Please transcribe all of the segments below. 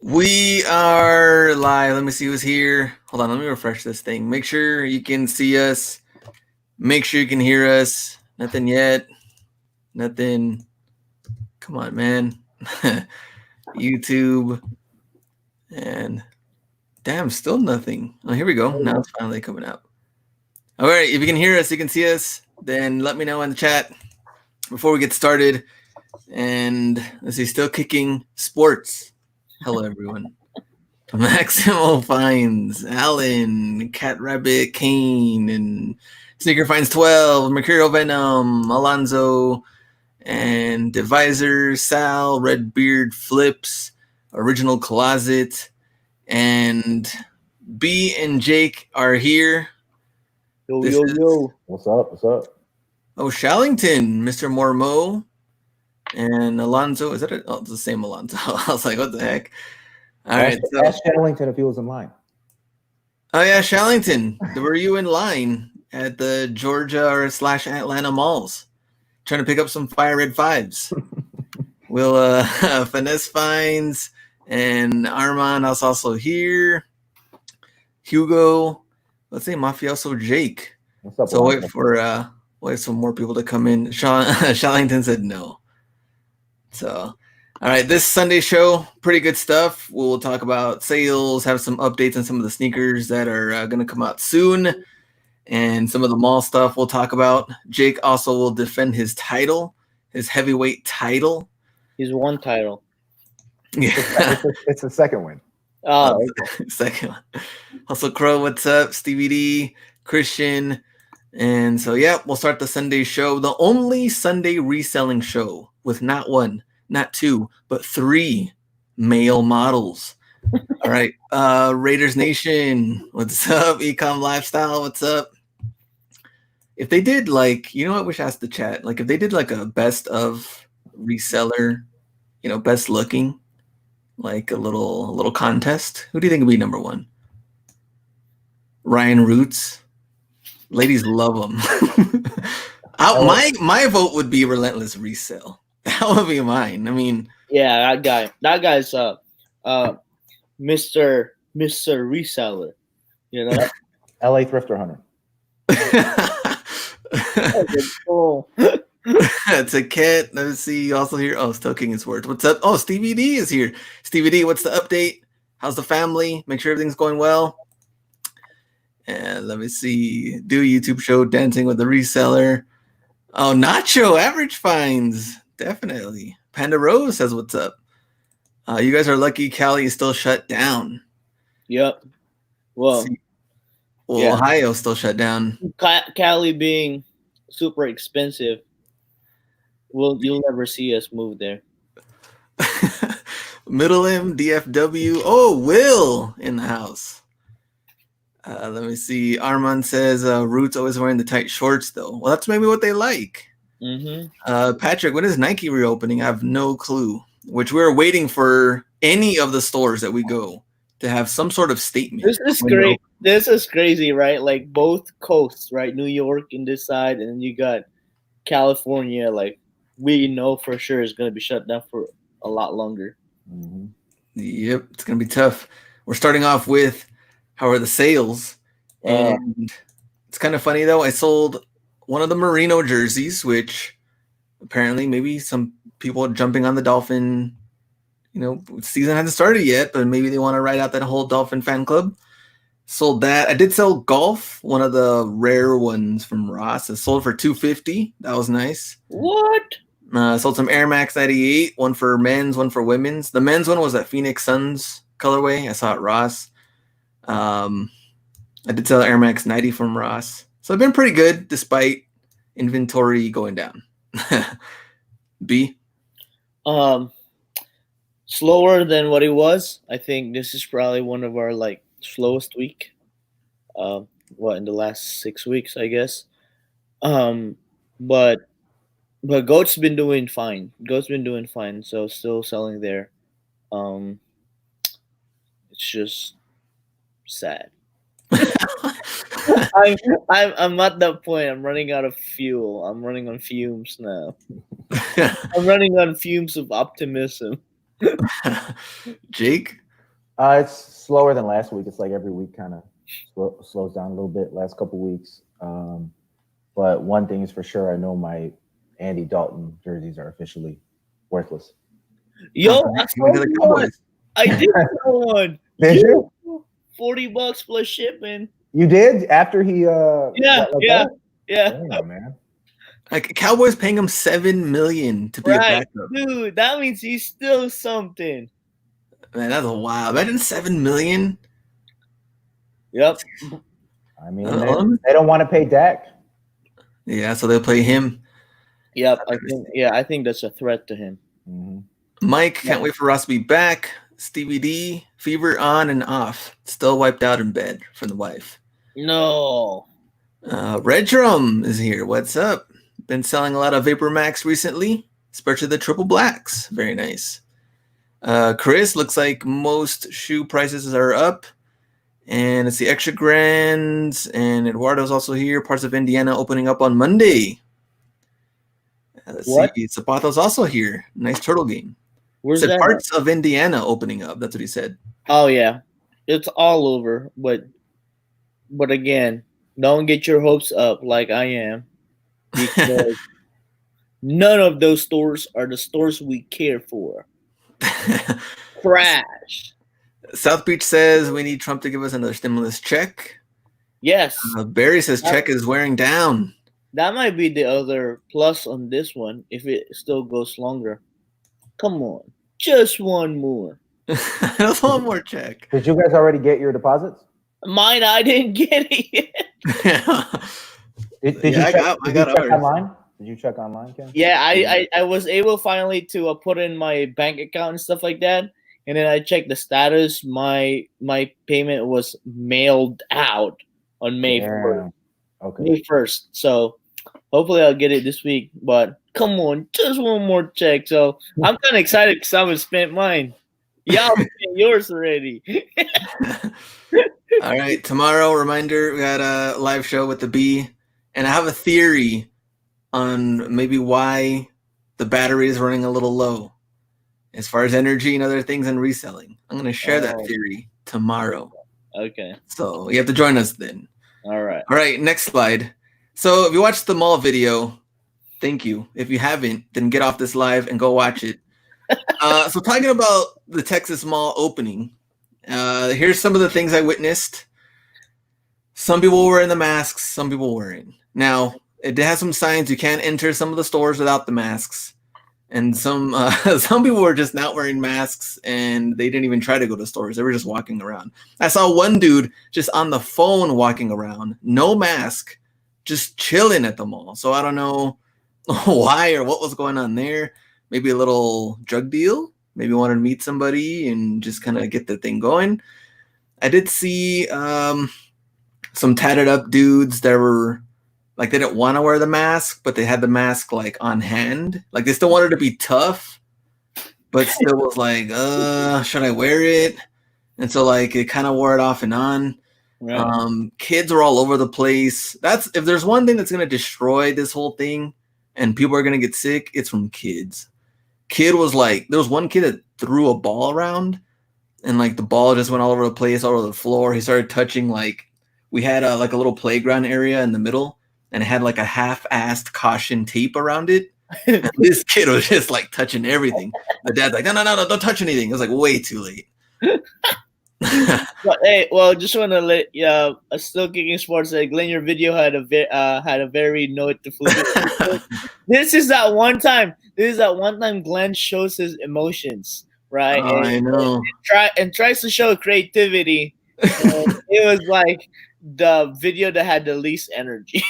We are live. Let me see who's here. Hold on, let me refresh this thing. Make sure you can see us. Make sure you can hear us. Nothing yet. Nothing. Come on, man. YouTube. And damn, still nothing. Oh, here we go. Now it's finally coming out. All right, if you can hear us, you can see us, then let me know in the chat before we get started. And let's see, still kicking sports. Hello, everyone. Maximo Finds, Alan, Cat Rabbit, Kane, and Sneaker Finds 12, Mercurial Venom, Alonzo, and Divisor, Sal, Redbeard Flips, Original Closet, and B and Jake are here. Yo. What's up? Oh, Shallington, Mr. Mormo, and Alonzo. Is that it? Oh, it's the same Alonzo. I was like, what the heck? All right. Ask Shallington if he was in line. Oh, yeah, Shallington. Were you in line at the Georgia/Atlanta malls trying to pick up some Fire Red 5s? Will Finesse Finds and Armand is also here. Hugo. Let's say Mafioso Jake. What's up, so wait for some more people to come in. Shallington said no. So, all right, this Sunday show, pretty good stuff. We'll talk about sales, have some updates on some of the sneakers that are going to come out soon, and some of the mall stuff we'll talk about. Jake also will defend his title, his heavyweight title. He's one title. Yeah, it's the second win. Oh, okay. Second one. Also, Crow, what's up? Stevie D, Christian. And so, yeah, we'll start the Sunday show. The only Sunday reselling show with not one, not two, but three male models. All right. Raiders Nation, what's up? Ecom Lifestyle, what's up? If they did you know what, we should ask the chat. If they did a best of reseller, best looking, a little contest, who do you think would be number one? Ryan Roots. Ladies love them. My vote would be Relentless Resell. That would be mine. I mean, yeah, that guy's Mr. Reseller, you know. LA Thrifter Hunter. Oh, it's a cat. Let's see. Also here. Oh, still King his words. What's up? Oh, Stevie D is here. Stevie D, what's the update? How's the family? Make sure everything's going well. And let me see. Do a YouTube show, Dancing with the Reseller. Oh, Nacho, Average Finds. Definitely. Panda Rose says, what's up? You guys are lucky Cali is still shut down. Yep. Well, yeah. Ohio's still shut down. Cali being super expensive. You'll never see us move there. Middle M, DFW. Oh, Will in the house. Let me see. Armand says Roots always wearing the tight shorts, though. Well, that's maybe what they like. Mm-hmm. Patrick, when is Nike reopening? I have no clue. Which we're waiting for any of the stores that we go to have some sort of statement. This is great. This is crazy, right? Both coasts, right? New York in this side, and then you got California. We know for sure is going to be shut down for a lot longer. Mm-hmm. Yep, it's going to be tough. We're starting off with how are the sales? And it's kind of funny, though. I sold one of the Merino jerseys, which apparently maybe some people are jumping on the Dolphin. Season hasn't started yet, but maybe they want to ride out that whole Dolphin fan club. Sold that. I did sell Golf, one of the rare ones from Ross. I sold for $250. That was nice. What? Sold some Air Max 98, one for men's, one for women's. The men's one was that Phoenix Suns colorway. I saw it at Ross. I did sell Air Max 90 from Ross. So I've been pretty good despite inventory going down. B? Slower than what it was. I think this is probably one of our slowest week. In the last 6 weeks, I guess. But Goat's been doing fine. So still selling there. It's just sad. I'm at that point. I'm running out of fuel. I'm running on fumes now. I'm running on fumes of optimism. Jake? It's slower than last week. It's like every week kind of slows down a little bit. Last couple weeks. But one thing is for sure, I know my Andy Dalton jerseys are officially worthless. Yo, I Went to the Cowboys. I did one. Did you? $40 plus shipping. You did after he Yeah. Damn, man. Like Cowboys paying him $7 million to be a Right, backup. dude. That means he's still something. Man, that's a wild. Imagine $7 million. Yep. I mean, they don't want to pay Dak. Yeah, so they'll play him. Yep. I think that's a threat to him. Mm-hmm. Mike, can't wait for Ross to be back. Stevie D, fever on and off. Still wiped out in bed from the wife. No. Red Drum is here. What's up? Been selling a lot of Vapor Max recently, especially the triple blacks. Very nice. Chris, looks like most shoe prices are up. And it's the Extra Grands. And Eduardo's also here. Parts of Indiana opening up on Monday. Let's see. Zapato's also here. Nice turtle game. Where's that? Parts of Indiana opening up. That's what he said. Oh yeah, it's all over. But again, don't get your hopes up like I am, because none of those stores are the stores we care for. Crash. South Beach says we need Trump to give us another stimulus check. Yes. Barry says check is wearing down. That might be the other plus on this one if it still goes longer. Come on. Just one more. Just one more check. Did you guys already get your deposits? Mine, I didn't get it yet. Did you check online? Did you check online, Ken? Yeah, I was able finally to put in my bank account and stuff like that. And then I checked the status. My payment was mailed out on May 1st. Okay. May 1st. So hopefully I'll get it this week. But come on, just one more check. So I'm kind of excited because I haven't spent mine. Y'all spent yours already. All right. Tomorrow, reminder, we got a live show with the B. And I have a theory on maybe why the battery is running a little low as far as energy and other things and reselling. I'm going to share that theory tomorrow. Okay. So you have to join us then. All right. All right. Next slide. So if you watched the mall video, thank you. If you haven't, then get off this live and go watch it. So talking about the Texas mall opening, here's some of the things I witnessed. Some people were wearing the masks. Some people weren't. Now, it has some signs you can't enter some of the stores without the masks. And some people were just not wearing masks, and they didn't even try to go to stores. They were just walking around. I saw one dude just on the phone walking around, no mask, just chilling at the mall. So I don't know why or what was going on there. Maybe a little drug deal. Maybe wanted to meet somebody and just kind of get the thing going. I did see some tatted up dudes that were like, they didn't want to wear the mask, but they had the mask like on hand. Like they still wanted to be tough, but still was like, should I wear it? And so like it kind of wore it off and on. Right. Kids were all over the place. If there's one thing that's going to destroy this whole thing and people are going to get sick, it's from kids. Kid was like, there was one kid that threw a ball around and like the ball just went all over the place, all over the floor. He started touching, like, we had like a little playground area in the middle and it had like a half-assed caution tape around it. And this kid was just like touching everything. The dad's like, no, don't touch anything. It was like way too late. But, hey, well, just want to let Still Kicking Sports say, Glenn, your video had a very noticeable. This is that one time Glenn shows his emotions, right? Oh, I know. And tries to show creativity. And it was like the video that had the least energy.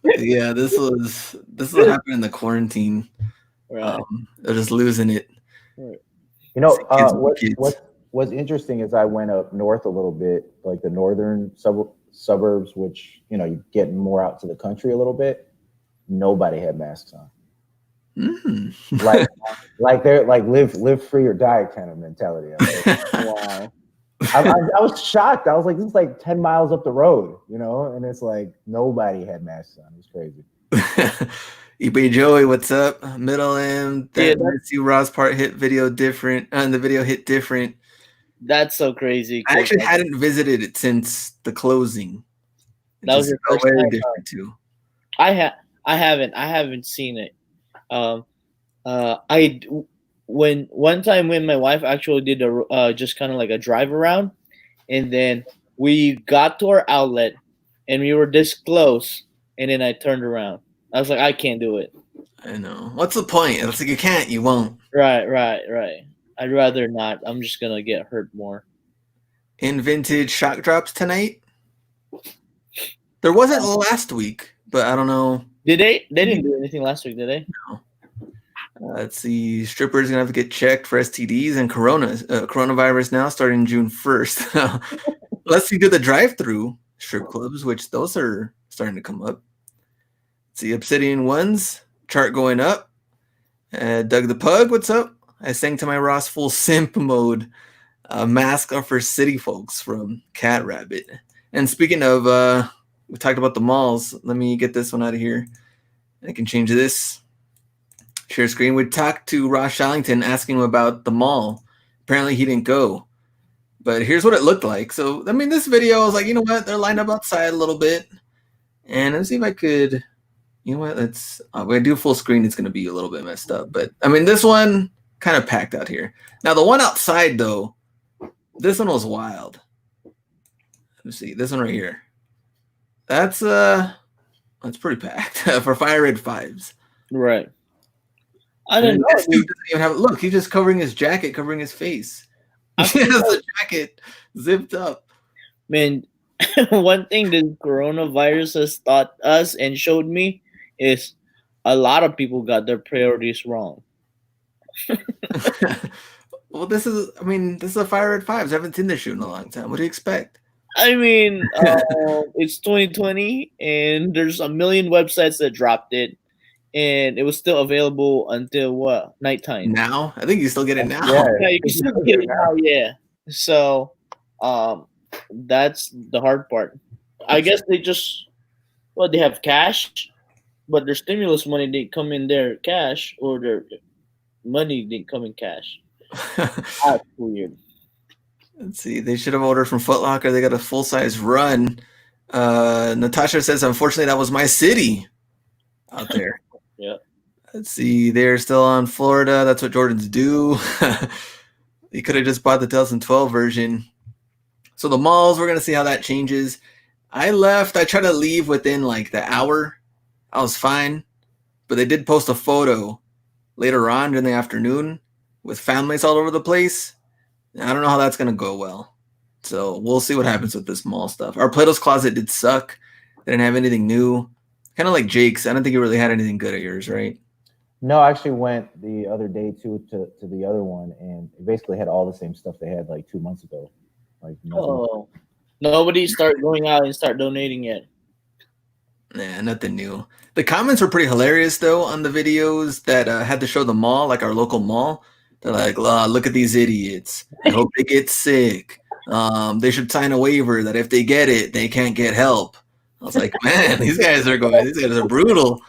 Yeah, this was what happened in the quarantine. Right. They're just losing it. You know, what's interesting is I went up north a little bit, like the northern suburbs, which, you know, you get more out to the country a little bit. Nobody had masks on. Like they're like live free or die kind of mentality. Like, wow. I was shocked. I was like, this is like 10 miles up the road, you know, and it's like nobody had masks on. It was crazy. eBay Joey, what's up? Middle M. That see Ross part hit video different, and the video hit different. That's so crazy. I actually hadn't visited it since the closing. It That was just your felt first very time. different too. I haven't seen it. Um, I when one time when my wife actually did a just kind of like a drive around, and then we got to our outlet, and we were this close, and then I turned around. I was like, I can't do it. I know. What's the point? It's like you can't, you won't. Right. I'd rather not. I'm just gonna get hurt more. In vintage shock drops tonight. There wasn't last week, but I don't know. Did they? They didn't do anything last week, did they? No. Let's see. Strippers gonna have to get checked for STDs and coronavirus now, starting June 1st. Unless you do the drive-through strip clubs, which those are starting to come up. Let's see, Obsidian Ones chart going up. Doug the Pug, what's up? I sang to my Ross full simp mode. Mask for city folks from Cat Rabbit. And speaking of, we talked about the malls. Let me get this one out of here. I can change this. Share screen. We talked to Ross Shallington asking him about the mall. Apparently he didn't go. But here's what it looked like. So, I mean, this video, I was like, you know what? They're lined up outside a little bit. And let's see if I could, you know what? Let's, when I do full screen, it's going to be a little bit messed up. But, I mean, this one kind of packed out here. Now, the one outside, though, this one was wild. Let's see. This one right here. That's pretty packed for Fire Red 5s. Right. I didn't know. This dude doesn't even have, look, he's just covering his jacket, covering his face. He has the jacket zipped up. Man, one thing the coronavirus has taught us and showed me is a lot of people got their priorities wrong. Well, this is a Fire Red 5s. I haven't seen this shoe in a long time. What do you expect? I mean, it's 2020, and there's a million websites that dropped it, and it was still available until what? Nighttime. Now? I think you still get it now. Yeah, you can still get it now, yeah. So, that's the hard part. I guess they they have cash, but their stimulus money didn't come in their cash, or their money didn't come in cash. That's weird. Let's see. They should have ordered from Foot Locker. They got a full-size run. Natasha says, unfortunately, that was my city out there. Yeah. Let's see. They're still on Florida. That's what Jordans do. You could have just bought the 2012 version. So the malls, we're going to see how that changes. I left. I tried to leave within like the hour. I was fine. But they did post a photo later on in the afternoon with families all over the place. I don't know how that's going to go well. So we'll see what happens with this mall stuff. Our Plato's Closet did suck. They didn't have anything new. Kind of like Jake's. I don't think you really had anything good at yours, right? No, I actually went the other day to the other one, and it basically had all the same stuff they had like 2 months ago. Like nobody start going out and start donating yet. Nah, nothing new. The comments were pretty hilarious though on the videos that had to show the mall, like our local mall. They're like, look at these idiots. I hope they get sick. They should sign a waiver that if they get it, they can't get help. I was like, man, these guys are brutal.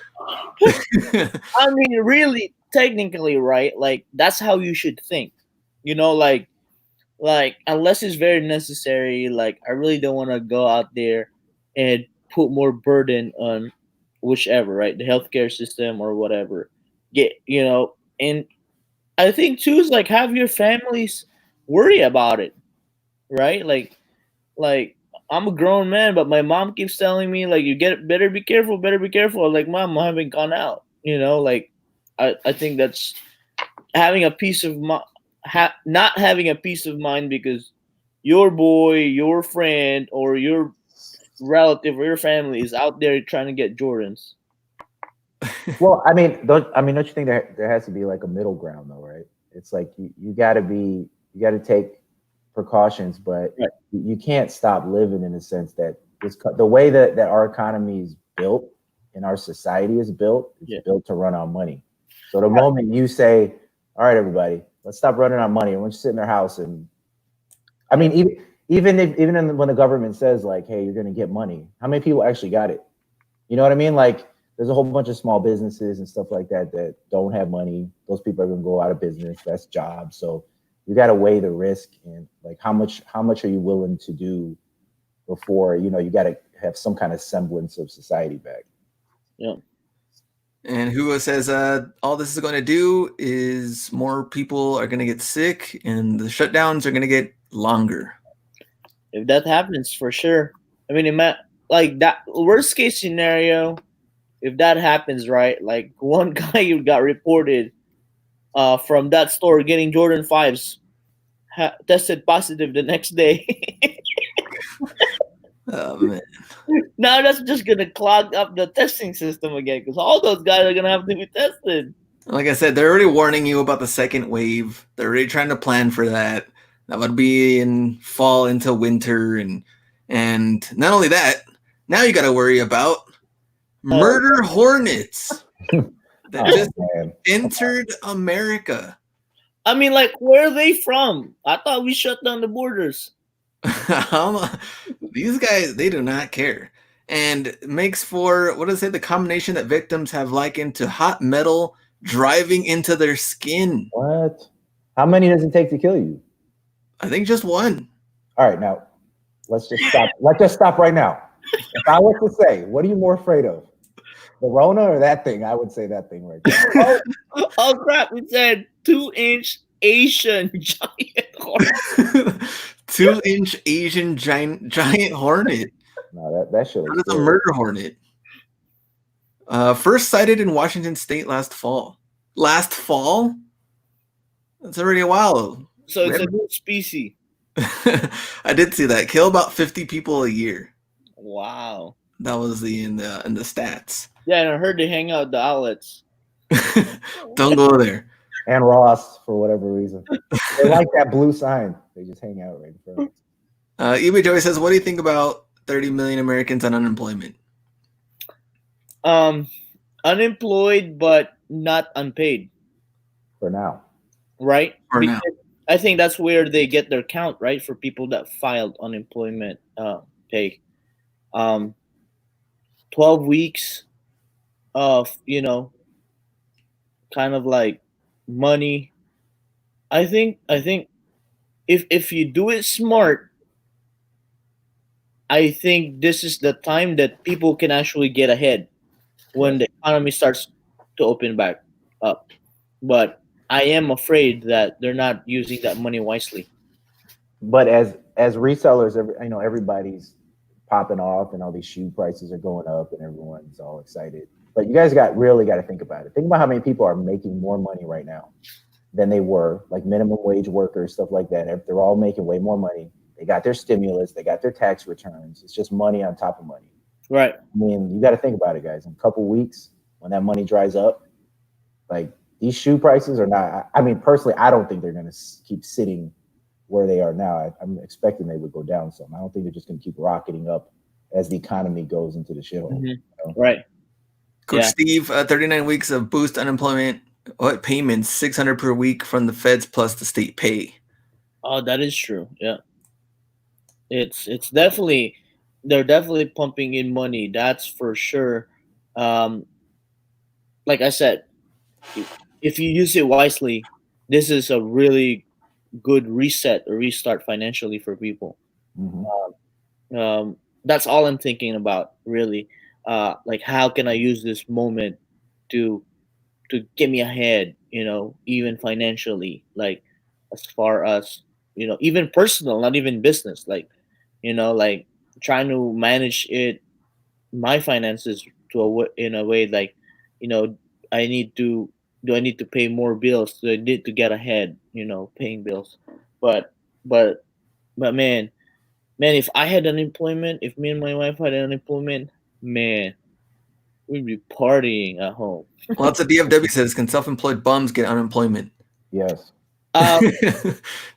I mean, really, technically, right? Like, that's how you should think. You know, like unless it's very necessary, like, I really don't want to go out there and put more burden on whichever, right? The healthcare system or whatever. And I think too is like have your families worry about it, right? Like I'm a grown man, but my mom keeps telling me like better be careful. I'm like, Mom, I haven't gone out. Like I think that's having a peace of mind, not having a peace of mind because your boy, your friend, or your relative or your family is out there trying to get Jordans. Well, don't you think there has to be like a middle ground though, right? It's like you got to take precautions, but right. You can't stop living in the sense that the way that our economy is built and our society is built, it's built to run on money. So the moment you say, all right, everybody, let's stop running on money, and once you sit in their house, and I mean, even when the government says like, hey, you're going to get money, how many people actually got it? You know what I mean? Like, there's a whole bunch of small businesses and stuff like that don't have money. Those people are going to go out of business. That's jobs. So, you got to weigh the risk and like how much are you willing to do before you got to have some kind of semblance of society back. Yeah. And Hugo says, all this is going to do is more people are going to get sick and the shutdowns are going to get longer. If that happens, for sure. I mean, like that worst case scenario, if that happens, right? Like one guy who got reported from that store getting Jordan 5s tested positive the next day. Oh, man. Now that's just going to clog up the testing system again because all those guys are going to have to be tested. Like I said, they're already warning you about the second wave. They're already trying to plan for that. That would be in fall into winter. And not only that, now you got to worry about murder hornets that just entered America. I mean, like, where are they from? I thought we shut down the borders. These guys, they do not care. And makes for, what does it say, the combination that victims have likened to hot metal driving into their skin. What? How many does it take to kill you? I think just one. All right, now, let's just stop. Let's just stop right now. If I was to say, what are you more afraid of? The Rona or that thing? I would say that thing right there. Oh crap, we said 2-inch Asian giant hornet. 2-inch Asian giant hornet. No, that shit. That is a murder hornet. First sighted in Washington State last fall. Last fall? That's already a while. So it's a new species. I did see that. Kill about 50 people a year. Wow. That was in the stats. Yeah, and I heard they hang out at the outlets. Don't go there. And Ross, for whatever reason. They like that blue sign. They just hang out right in front. eBay Joey says, what do you think about 30 million Americans on unemployment? Unemployed, but not unpaid. For now. Right? For now. I think that's where they get their count, right? For people that filed unemployment pay. 12 weeks of, kind of like money. I think if you do it smart, I think this is the time that people can actually get ahead when the economy starts to open back up. But I am afraid that they're not using that money wisely. But as resellers, everybody's popping off and all these shoe prices are going up and everyone's all excited. But you guys really got to think about it. Think about how many people are making more money right now than they were, like minimum wage workers, stuff like that. If they're all making way more money, they got their stimulus, they got their tax returns. It's just money on top of money. Right. I mean, you got to think about it, guys. In a couple weeks, when that money dries up, like these shoe prices are not, I mean, personally, I don't think they're going to keep sitting where they are now. I'm expecting they would go down some. I don't think they're just going to keep rocketing up as the economy goes into the shithole. Mm-hmm. Right. Coach Steve, 39 weeks of boost unemployment. What payments? 600 per week from the feds plus the state pay. Oh, that is true. Yeah. It's definitely, they're definitely pumping in money. That's for sure. Like I said, if you use it wisely, this is a really good reset or restart financially for people. Mm-hmm. That's all I'm thinking about, really. Like, how can I use this moment to get me ahead, even financially, like as far as, even personal, not even business, like, like trying to manage my finances in a way, like, do I need to pay more bills? Do I need to get ahead, paying bills? But man, if I had unemployment, if me and my wife had unemployment, man, we'd be partying at home. Well, that's what DFW says. Can self-employed bums get unemployment? Yes.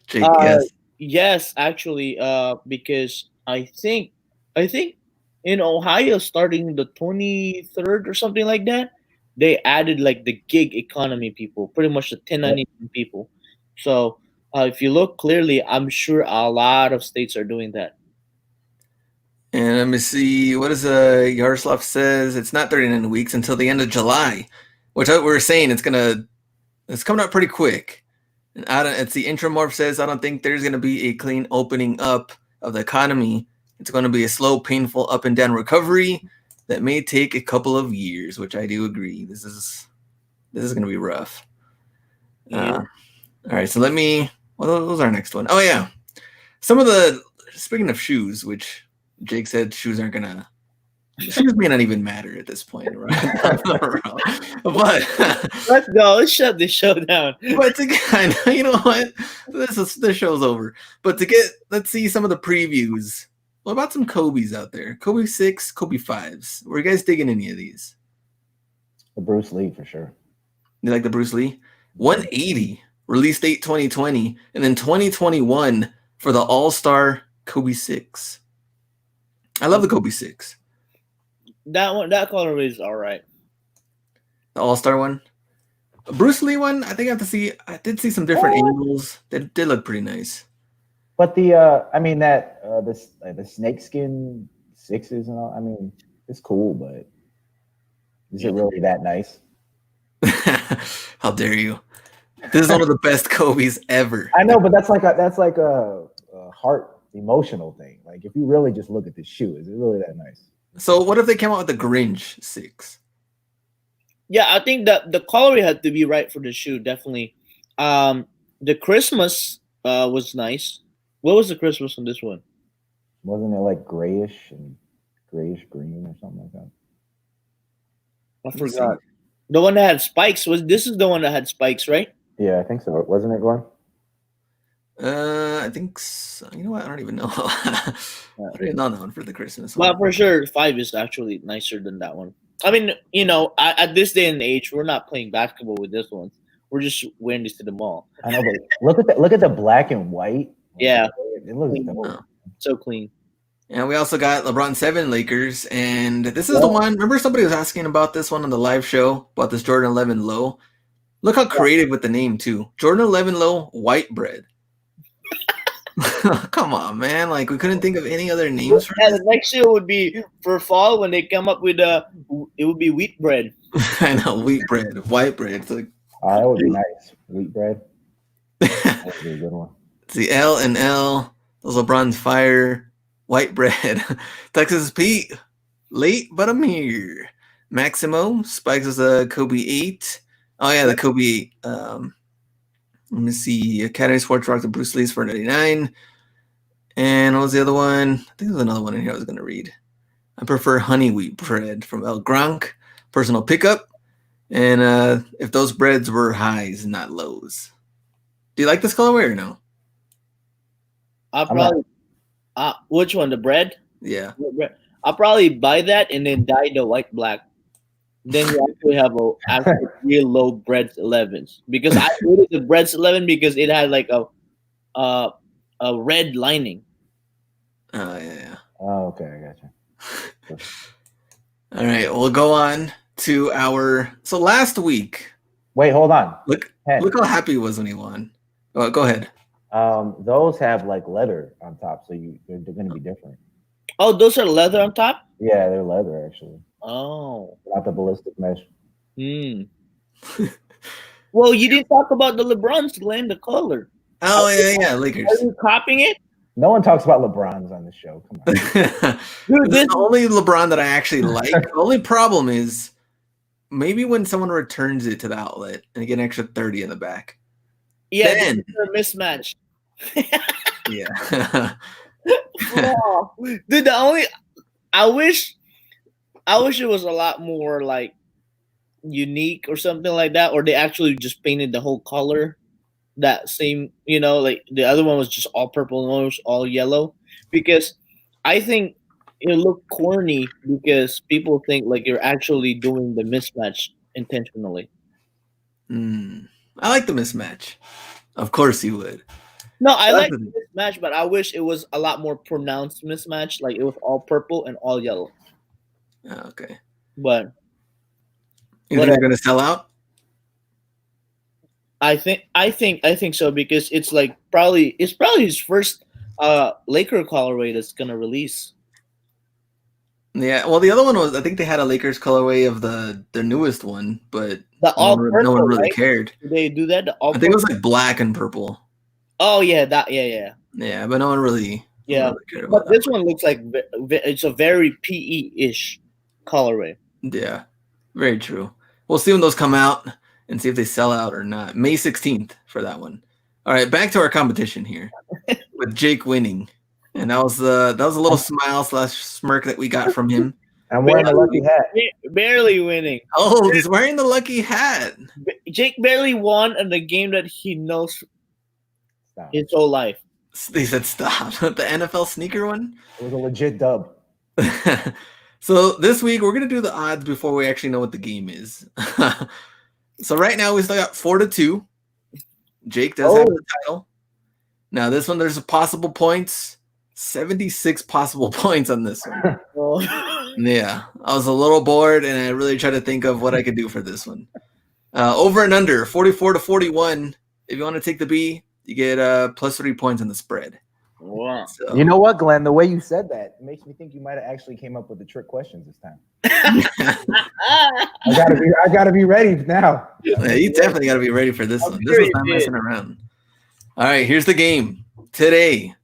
Jake, yes. Yes, actually, because I think in Ohio, starting the 23rd or something like that, they added like the gig economy people, pretty much the 1099 people. So if you look clearly, I'm sure a lot of states are doing that. And let me see, what is Yaroslav says? It's not 39 weeks until the end of July, which we were saying it's coming out pretty quick. And it's the Intramorph says, I don't think there's going to be a clean opening up of the economy. It's going to be a slow, painful up and down recovery that may take a couple of years, which I do agree. This is going to be rough. Yeah. All right, so let me. What was our next one? Oh yeah, speaking of shoes, which Jake said shoes aren't gonna. Shoes may not even matter at this point, right? But Let's go. Let's shut this show down. But to get, you know what? This show's over. But let's see some of the previews. What about some Kobe's out there? Kobe 6, Kobe 5s. Were you guys digging any of these? The Bruce Lee for sure. You like the Bruce Lee? 180, release date 2020, and then 2021 for the All-Star Kobe 6. I love the Kobe 6. That color is all right. The All-Star one. Bruce Lee one, I think I did see some different angles. They did look pretty nice. But the the snakeskin 6s and all, I mean, it's cool, but is it really that nice? How dare you? This is one of the best Kobe's ever. I know, but that's like a heart emotional thing. Like if you really just look at the shoe, is it really that nice? So what if they came out with the Grinch 6? Yeah, I think that the color had to be right for the shoe, definitely. The Christmas was nice. What was the Christmas on this one? Wasn't it like grayish green or something like that? I forgot. The one that had spikes this is the one that had spikes, right? Yeah, I think so. Wasn't it, Glenn? I think so. You know what? I don't even know. I don't even know that one for the Christmas one. Well, for sure, 5 is actually nicer than that one. I mean, at this day and age, we're not playing basketball with this one. We're just wearing this to the mall. I know, but look at the black and white. Yeah, it looks so clean. And we also got LeBron 7 Lakers, and this is the one. Remember, somebody was asking about this one on the live show about this Jordan 11 Low. Look how creative with the name too. Jordan 11 Low White Bread. Come on, man! Like we couldn't think of any other names for the next year would be for fall when they come up with it would be wheat bread. I know, wheat bread, white bread. It's like that would be nice. Wheat bread. That would be a good one. It's the L and L. Those LeBron's fire. White bread. Texas Pete. Late, but I'm here. Maximo. Spikes is a Kobe 8. Oh yeah, the Kobe 8. Let me see. Academy Sports Rock, the Bruce Lee's for 99. And what was the other one? I think there's another one in here I was going to read. I prefer honey wheat bread from El Gronk. Personal pickup. And if those breads were highs, not lows. Do you like this colorway or no? I'll probably. Which one? The bread? Yeah. I'll probably buy that and then dye the white black. Then you actually have a real low breads 11s, because I ordered the breads 11 because it had like a red lining. Oh yeah. Oh, okay, I got you. All right, we'll go on to so last week. Wait, hold on. Look how happy he was when he won. Oh, go ahead. Those have like leather on top, so they're going to be different. Oh, those are leather on top? Yeah, they're leather actually. Oh, not the ballistic mesh. Well, you didn't talk about the LeBrons, Glenn, the color. Oh yeah, Lakers. Are you copying it? No one talks about LeBrons on the show. Come on. Dude, this is the only LeBron that I actually like. The only problem is maybe when someone returns it to the outlet and you get an extra 30 in the back. Yeah, then, a mismatch. Yeah. Oh, dude, I wish it was a lot more like unique or something like that, or they actually just painted the whole color that same, like the other one was just all purple and one was all yellow, because I think it looked corny because people think like you're actually doing the mismatch intentionally. I like the mismatch. Of course you would. No, I like the mismatch, but I wish it was a lot more pronounced mismatch. Like it was all purple and all yellow. Okay. But you think they're gonna sell out? I think so, because it's probably his first Laker colorway that's gonna release. Yeah, well, the other one was I think they had a Lakers colorway of their newest one, but The all no purple, one really right? cared. Do they do that? The all I think it was purple? like black and purple. Oh yeah, yeah. Yeah, but no one really cared about But that this much. one looks like it's a very PE-ish colorway. Yeah, very true. We'll see when those come out and see if they sell out or not. May 16th for that one. All right, back to our competition here with Jake winning, and that was a little smile / smirk that we got from him. I'm wearing a lucky hat. Barely winning. Oh, he's wearing the lucky hat. Jake barely won in the game that he knows his whole life. They said stop. The NFL sneaker one? It was a legit dub. So this week we're gonna do the odds before we actually know what the game is. So right now we still got 4-2. Jake does have the title. Now this one there's a possible points. 76 possible points on this one. Yeah, I was a little bored and I really tried to think of what I could do for this one. Over and under 44-41. If you want to take the B, you get plus 3 points on the spread. Wow. So, You know what, Glenn? The way you said that makes me think you might have actually came up with the trick questions this time. I gotta be ready now. yeah, you definitely got to be ready for this one. This sure is not you messing around. All right, here's the game today.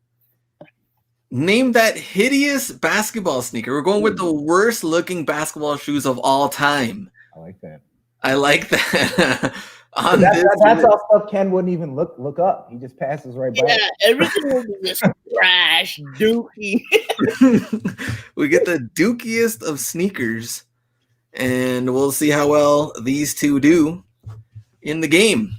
Name that hideous basketball sneaker. We're going with the worst looking basketball shoes of all time. I like that. I like that. That's all stuff Ken wouldn't even look up. He just passes right by. Yeah, everything will be just trash, dookie. We get the dookiest of sneakers, and we'll see how well these two do in the game.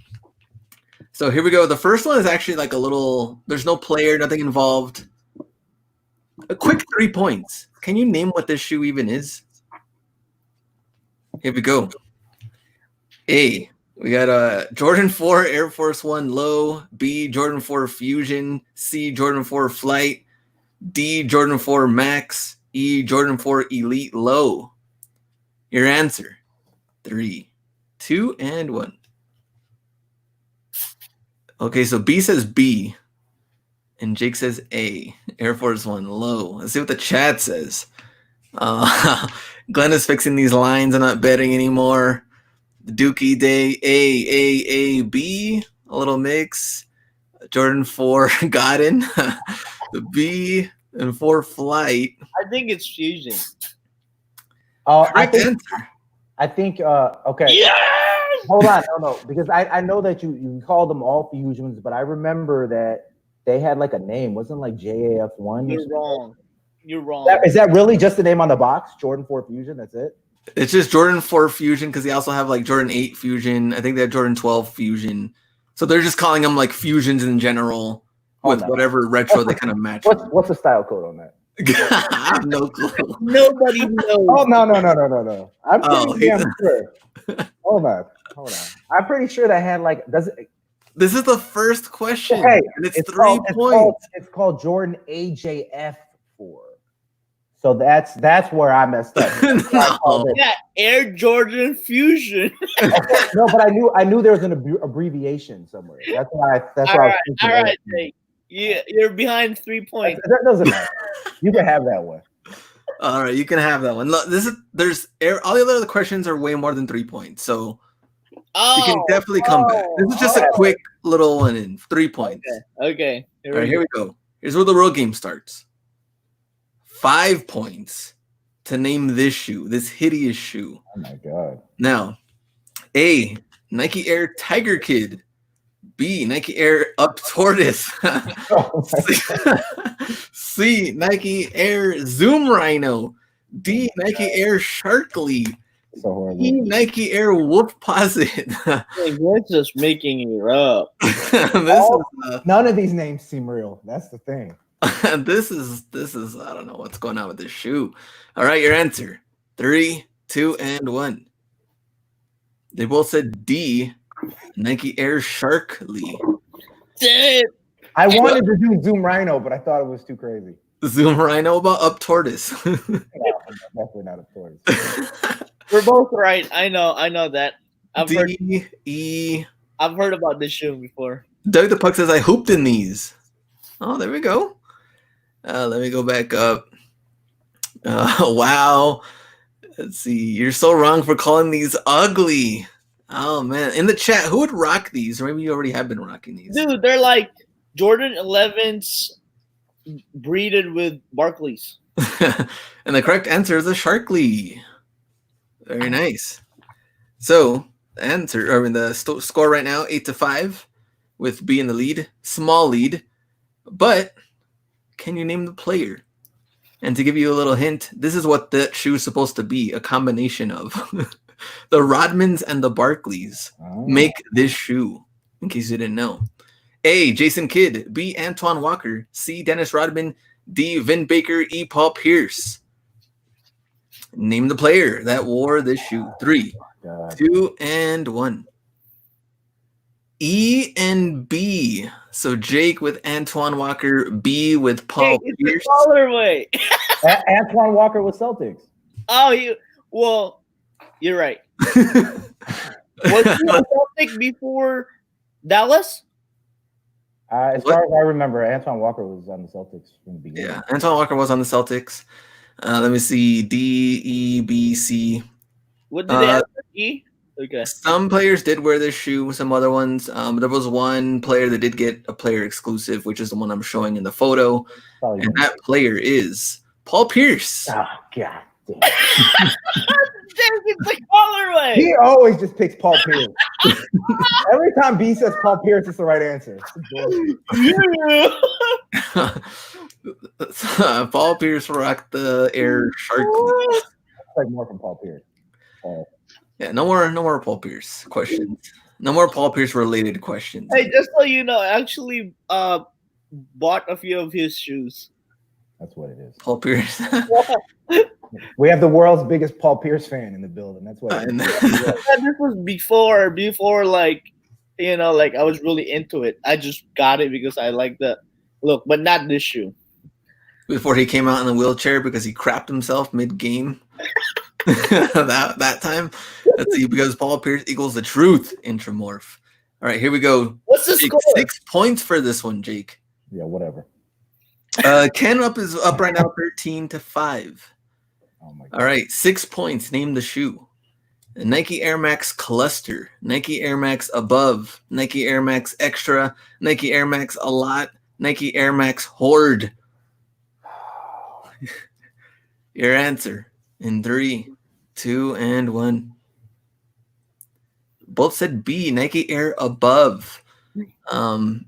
So here we go. The first one is actually like a little, there's no player, nothing involved. A quick 3 points. Can you name what this shoe even is? Here we go. A, we got a Jordan 4 Air Force One low. B, Jordan 4 Fusion. C, Jordan 4 Flight. D, Jordan 4 Max. E, Jordan 4 Elite low. Your answer. 3, 2, and 1. Okay, so B says B. And Jake says A, Air Force One low. Let's see what the chat says. Glenn is fixing these lines. I'm not betting anymore. Dookie Day, A, B, a little mix. Jordan 4 Godin, the B, and 4 Flight. I think it's Fusion. I think. Okay. Yes! Hold on, no, because I know that you called them all fusions, but I remember that they had like a name. Wasn't like JAF1? You're wrong. Is that really just the name on the box? Jordan 4 Fusion. That's it. It's just Jordan 4 Fusion because they also have like Jordan 8 Fusion. I think they have Jordan 12 Fusion. So they're just calling them like fusions in general with whatever retro they kind of match. What's the style code on that? I have no clue. Nobody knows. Oh no. I'm pretty damn sure. Hold on. I'm pretty sure that had like This is the first question. Okay, and it's 3 points. It's called Jordan AJF4. So that's where I messed up. No. Yeah, Air Jordan Fusion. No, but I knew there was an abbreviation somewhere. That's why I was thinking. All right, Jake. You're behind 3 points. That doesn't matter. You can have that one. All right, you can have that one. Look, all the other questions are way more than 3 points, so you can definitely come back. This is just a quick little one in 3 points. Okay. All right, here we go. Here's where the real game starts. 5 points to name this shoe, this hideous shoe. Oh my god. Now, A, Nike Air Tiger Kid. B, Nike Air Up Tortoise. C, Nike Air Zoom Rhino. D, Nike Air Sharkly. So horrible. E, Nike Air Wolf Posit. We're just making it up. None of these names seem real. That's the thing. This is I don't know what's going on with this shoe. All right, your answer. 3, 2, and 1. They both said D, Nike Air Sharkly. I wanted to do Zoom Rhino, but I thought it was too crazy. Zoom Rhino about Up Tortoise. Definitely not a tortoise. We're both right. I know that. I've heard about this shoe before. Doug the Puck says I hooped in these. Oh, there we go. Let me go back up. Wow. Let's see. You're so wrong for calling these ugly. Oh man. In the chat, who would rock these? Or maybe you already have been rocking these. Dude, they're like Jordan 11s breeded with Barkleys. And the correct answer is a Sharkley. Very nice. So the score right now 8-5, with B in the lead, small lead. But can you name the player? And to give you a little hint, this is what that shoe is supposed to be, a combination of. The Rodmans and the Barkleys make this shoe, in case you didn't know. A, Jason Kidd. B, Antoine Walker. C, Dennis Rodman. D, Vin Baker. E, Paul Pierce. Name the player that wore this shoe. 3, 2, and 1. E and B. So Jake with Antoine Walker, B with Paul Pierce. Colorway. Antoine Walker with Celtics. Oh, you're right. Was he a Celtic before Dallas? As far as I remember, Antoine Walker was on the Celtics from the beginning. Yeah, Antoine Walker was on the Celtics. Let me see. D, E, B, C. What did they have? E? Okay. Some players did wear this shoe. Some other ones. There was one player that did get a player exclusive, which is the one I'm showing in the photo. And that player is Paul Pierce. Oh, God damn. It's the colorway. He always just picks Paul Pierce. Every time B says Paul Pierce, it's the right answer. Paul Pierce rocked the Air Shark. Like more from Paul Pierce. Yeah, no more Paul Pierce questions. No more Paul Pierce related questions. Hey, just so you know, I actually bought a few of his shoes. That's what it is. Paul Pierce. We have the world's biggest Paul Pierce fan in the building. That's what it is. This was before like, like I was really into it. I just got it because I like the look, but not this shoe. Before he came out in the wheelchair because he crapped himself mid-game. that time. Let's see, because Paul Pierce equals the truth, Intramorph. All right, here we go. What's the Jake, score? 6 points for this one, Jake. Yeah, whatever. Ken is up right now 13-5. Oh my God. All right, 6 points. Name the shoe. The Nike Air Max Cluster, Nike Air Max Above, Nike Air Max Extra, Nike Air Max A Lot, Nike Air Max Horde. Your answer in 3, 2, and 1. Both said B, Nike Air Above. The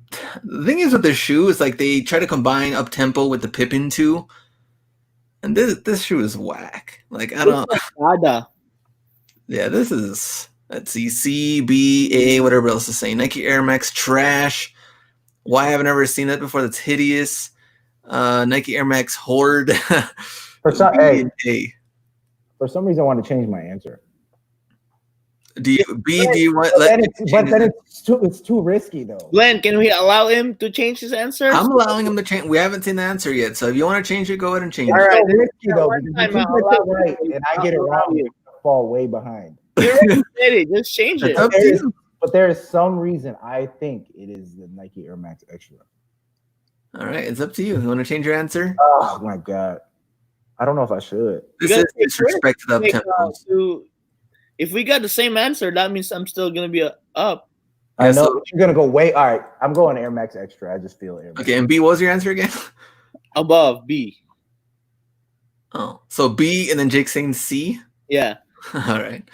thing is with this shoe is like they try to combine up tempo with the Pippin 2. And this shoe is whack. Like I don't. Yeah, this is. Let's see, C, B, A, whatever else to say. Nike Air Max trash. Why haven't I ever seen that before? That's hideous. Nike Air Max Horde. For some A. For some reason, I want to change my answer. Do you want? But then it's too risky though. Glenn, can we allow him to change his answer? I'm allowing him to change. We haven't seen the answer yet, so if you want to change it, go ahead and change All it. right, it's risky though. One Because time if you I'll get it allow right and I get it wrong, you. I fall way behind. You already said it. Just change it. It's up to you. But there is some reason I think it is the Nike Air Max Extra. All right, it's up to you. You want to change your answer? Oh my God, I don't know if I should. This You is gotta take disrespect to the up tempos. If we got the same answer, that means I'm still gonna be up. I know so- but you're gonna go way. All right, I'm going Air Max Extra. I just feel Air Max. Okay, and B, what was your answer again? Above B. Oh, so B, and then Jake saying C. Yeah. All right.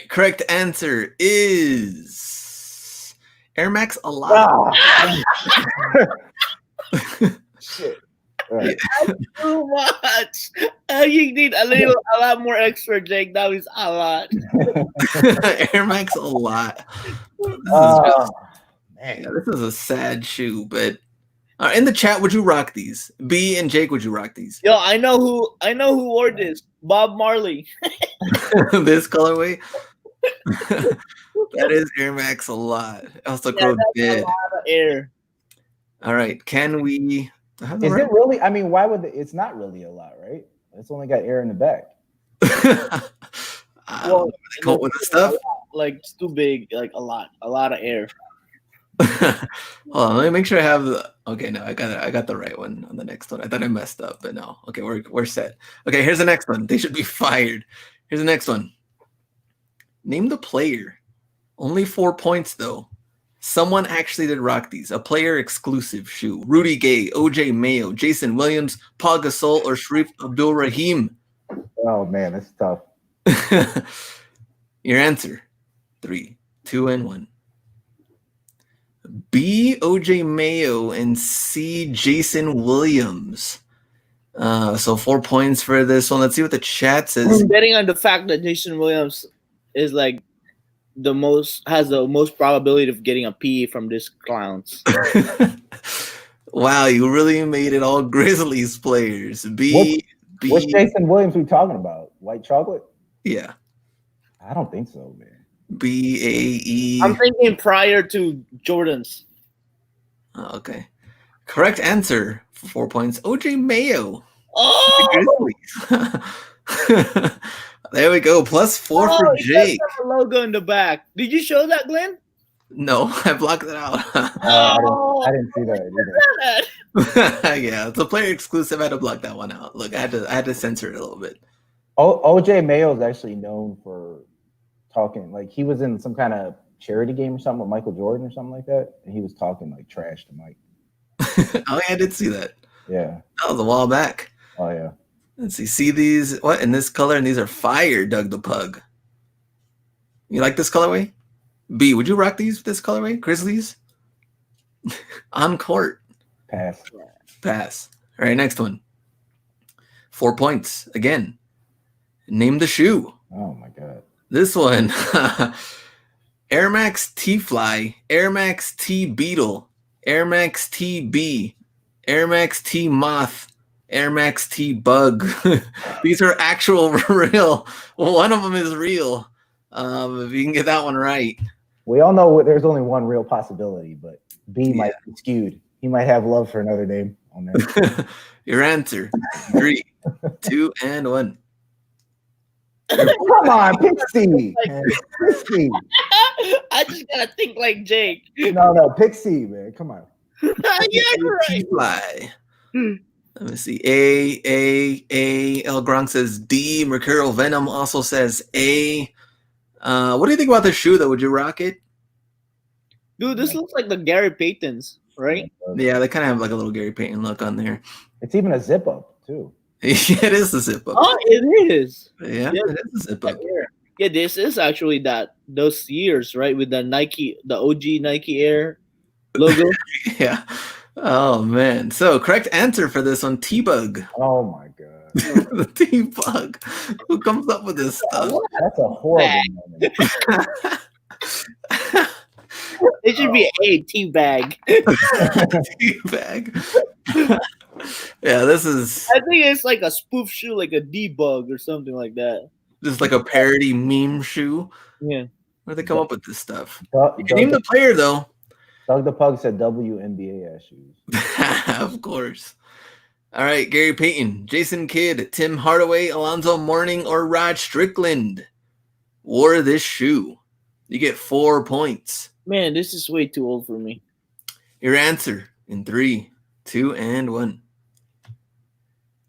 Correct answer is Air Max A Lot. Shit. All right. Too much. You need a lot more extra, Jake. That is a lot. Air Max A Lot. Man. This is a sad shoe, but in the chat, would you rock these? B and Jake, would you rock these? Yo, I know who wore this. Bob Marley. This colorway. That is Air Max A Lot. Also called dead. A lot of air. All right, can we? Is it really? I mean, why would it's not really a lot, right? It's only got air in the back. Well, they come up with the stuff. Like it's too big. Like a lot of air. Hold on, let me make sure I have the. Okay, no, I got the right one on the next one. I thought I messed up, but no. Okay, we're set. Okay, here's the next one. They should be fired. Here's the next one. Name the player. Only 4 points though. Someone actually did rock these. A player exclusive shoe. Rudy Gay, OJ Mayo, Jason Williams, Paul Gasol, or Sharif Abdul Rahim. Oh man, that's tough. Your answer. 3, 2, and 1. B, OJ Mayo, and C, Jason Williams. So 4 points for this one. Let's see what the chat says. I'm betting on the fact that Jason Williams is like has the most probability of getting a P from these clowns. Wow, you really made it all Grizzlies players. What's Jason Williams we talking about? White chocolate? Yeah. I don't think so, man. BAE. I'm thinking prior to Jordan's. Oh, okay. Correct answer for 4 points. OJ Mayo. Oh! There we go. +4 for Jake. A logo in the back. Did you show that, Glenn? No, I blocked it out. I didn't see that either. Yeah, it's a player exclusive. I had to block that one out. Look, I had to censor it a little bit. OJ Mayo is actually known for talking, like he was in some kind of charity game or something with Michael Jordan or something like that, and he was talking like trash to Mike. Oh, yeah, I did see that. Yeah. That was a while back. Oh, yeah. Let's see. See these? What? In this color? And these are fire, Doug the Pug. You like this colorway? B, would you rock these with this colorway? Grizzlies? On court. Pass. All right, next one. 4 points. Again. Name the shoe. Oh, my God. This one. Air Max T-Fly. Air Max T-Beetle. Air Max T-B. Air Max T-Moth. Air Max T-Bug. These are actual real. Well, one of them is real. If you can get that one right. We all know there's only one real possibility, but B might be skewed. He might have love for another name on there. Your answer. 3, 2, and 1. Come on, pick C. Pick C. I just gotta think like Jake. No, pick C, man. Come on. Yeah, you're right. T-Fly. Let me see. A. El Gronk says D. Mercurial Venom also says A. What do you think about this shoe, though? Would you rock it? Dude, this looks like the Gary Paytons, right? Yeah, they kind of have like a little Gary Payton look on there. It's even a zip up, too. It is the zip up. Oh, it is. Yeah, it is a zip up. Yeah, this is actually those years, right? With the Nike, the OG Nike Air logo. Yeah. Oh, man. So, correct answer for this one, T-Bug. Oh, my God. The T-Bug. Who comes up with this stuff? That's a horrible moment. It should be a tea bag. T-Bag. Yeah, this is... I think it's like a spoof shoe, like a D-Bug or something like that. Just like a parody meme shoe. Yeah. Where they come up with this stuff? Doug, You can name the player, though. Doug the Pug said WNBA ass shoes. Of course. All right, Gary Payton, Jason Kidd, Tim Hardaway, Alonzo Mourning, or Rod Strickland wore this shoe. You get 4 points. Man, this is way too old for me. Your answer in 3, 2, and 1.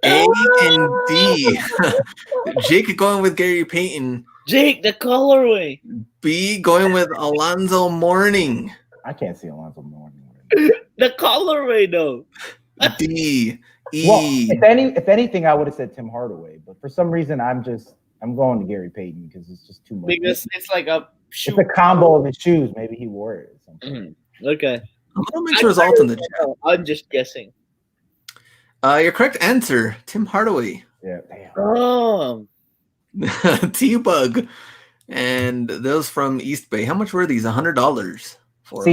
A and D. Jake going with Gary Payton. Jake, the colorway. B going with Alonzo Mourning. I can't see Alonzo Mourning. The colorway, though. D. E. Well, if anything, I would have said Tim Hardaway, but for some reason, I'm going to Gary Payton because it's just too much. Because it's like a shoe. It's a combo of his shoes. Maybe he wore it. Or something. Okay. I'm gonna make sure results in the chat. I'm just guessing. Your correct answer, Tim Hardaway. Yeah, damn. Oh. T-Bug. And those from East Bay. How much were these? $100 for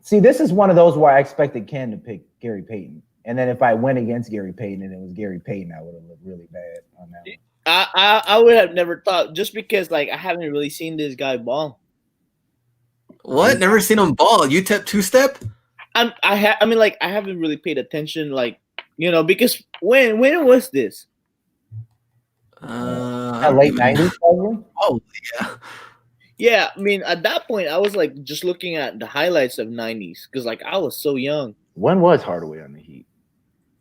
See, this is one of those where I expected Ken to pick Gary Payton. And then if I went against Gary Payton and it was Gary Payton, I would have looked really bad on that one. I would have never thought, just because like I haven't really seen this guy ball. What? Never seen him ball. UTEP two-step? I haven't really paid attention, like, because when was this? Late 90s, probably? Oh, yeah. Yeah, I mean, at that point, I was like just looking at the highlights of 90s because like I was so young. When was Hardaway on the Heat?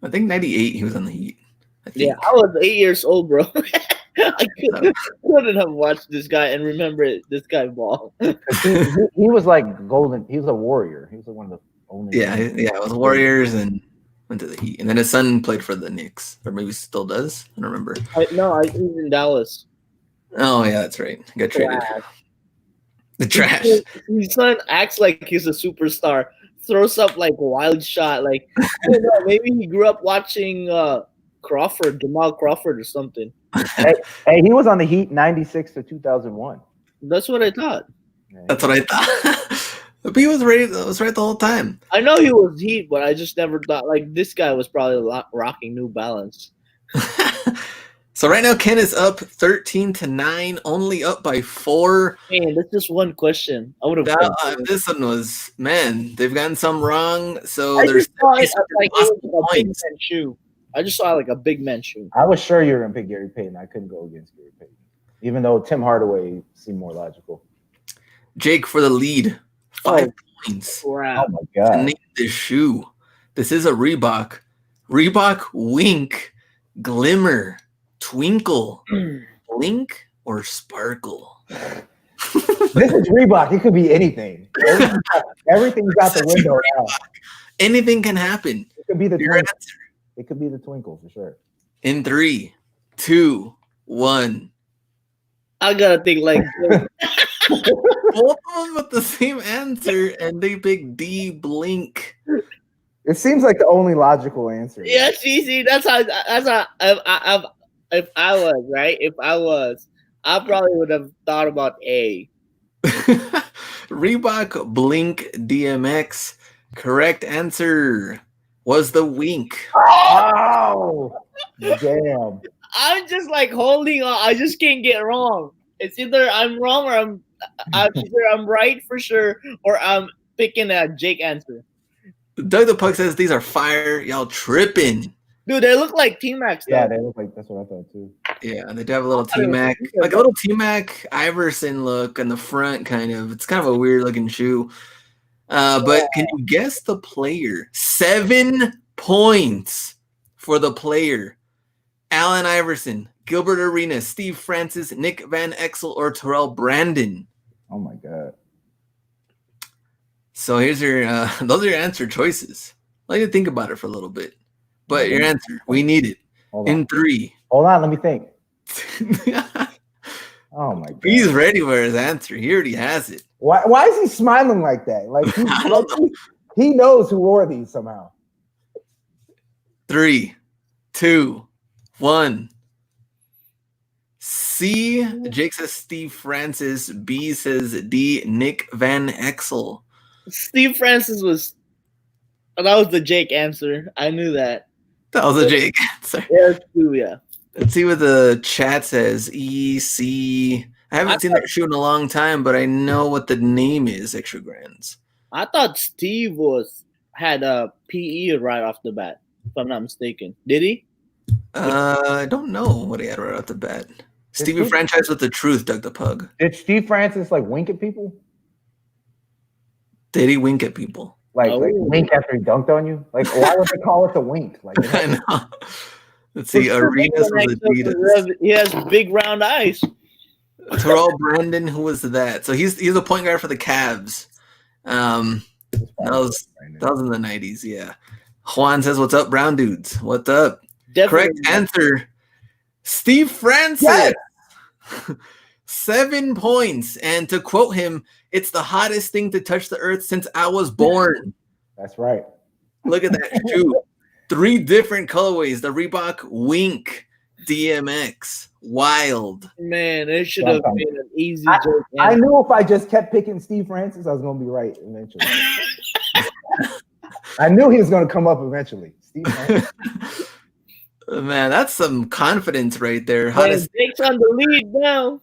I think 98 he was on the Heat. I think. Yeah, I was 8 years old, bro. I couldn't have watched this guy and remember this guy ball. He was like golden. He was a Warrior. He was like one of the only. Yeah, it was Warriors and went to the Heat. And then his son played for the Knicks. Or maybe still does. I don't remember. No, he's in Dallas. Oh, yeah, that's right. Got traded. The trash. His son acts like he's a superstar. Throws up like a wild shot. Like, I don't know, maybe he grew up watching Jamal Crawford or something. Hey, he was on the Heat 96 to 2001. That's what I thought. That's what I thought. But he was right the whole time. I know he was Heat, but I just never thought like this guy was probably rocking New Balance. So right now Ken is up 13-9, only up by 4. Man, that's just one question. I would have. This one was, man, they've gotten some wrong. So I there's just saw it like it was a big man shoe. I just saw like a big man shoe. I was sure you were gonna pick Gary Payton. I couldn't go against Gary Payton, even though Tim Hardaway seemed more logical. Jake for the lead, 5 points. Crap. Oh my god! To name this shoe. This is a Reebok. Reebok Wink, Glimmer, Twinkle, Blink, or Sparkle. This is Reebok. It could be anything. Everything's out the window now. Anything can happen. It could be the Your twinkle. answer. It could be the twinkle for sure. In 3, 2, 1. I gotta think like Both of them with the same answer, and they pick D, Blink. It seems like the only logical answer. yeah, see, that's how if I was right, I probably would have thought about A. Reebok Blink DMX. Correct answer was the Wink. Oh, damn. I'm just like holding on. I just can't get wrong. It's either I'm wrong or I'm right for sure, or I'm picking a Jake answer. Doug the Puck says these are fire. Y'all tripping. Dude, they look like T-Max. Yeah, they look like that's what I thought too. Yeah, and they do have a little T-Mac, like a little T-Mac Iverson look on the front, kind of. It's kind of a weird looking shoe. But can you guess the player? 7 points for the player. Allen Iverson, Gilbert Arenas, Steve Francis, Nick Van Exel, or Terrell Brandon. Oh my god. So here's your those are your answer choices. Let you think about it for a little bit. But your answer, we need it. In 3. Hold on, let me think. Oh my god. He's ready for his answer. He already has it. Why is he smiling like that? Like I don't know. he knows who wore these somehow. 3, 2, 1. C. Jake says Steve Francis. B says D. Nick Van Exel. Steve Francis was. That was the Jake answer. I knew that. That was a Jake answer. Yeah, true, yeah. Let's see what the chat says. EC. I haven't seen that shoe in a long time, but I know what the name is. Extra Grands. I thought Steve had a PE right off the bat, if I'm not mistaken. Did he? I don't know what he had right off the bat. Stevie Franchise with the truth, Doug the Pug. Did Steve Francis like wink at people? Did he wink at people? Like wink after he dunked on you? Like why would they call it the wink? Like I know. Let's see. Arenas with Adidas. He has big round eyes. Terrell Brandon, who was that? So he's a point guard for the Cavs. That was in the 90s, yeah. Juan says, "What's up, brown dudes? What's up?" Definitely. Correct answer. Steve Francis. Yes! 7 points. And to quote him, "It's the hottest thing to touch the earth since I was born." That's right. Look at that shoe. 3 different colorways. The Reebok Wink DMX. Wild. Man, it should have been an easy joke. I knew if I just kept picking Steve Francis, I was going to be right eventually. I knew he was going to come up eventually. Steve Francis. Man, that's some confidence right there. Jake's on the lead now.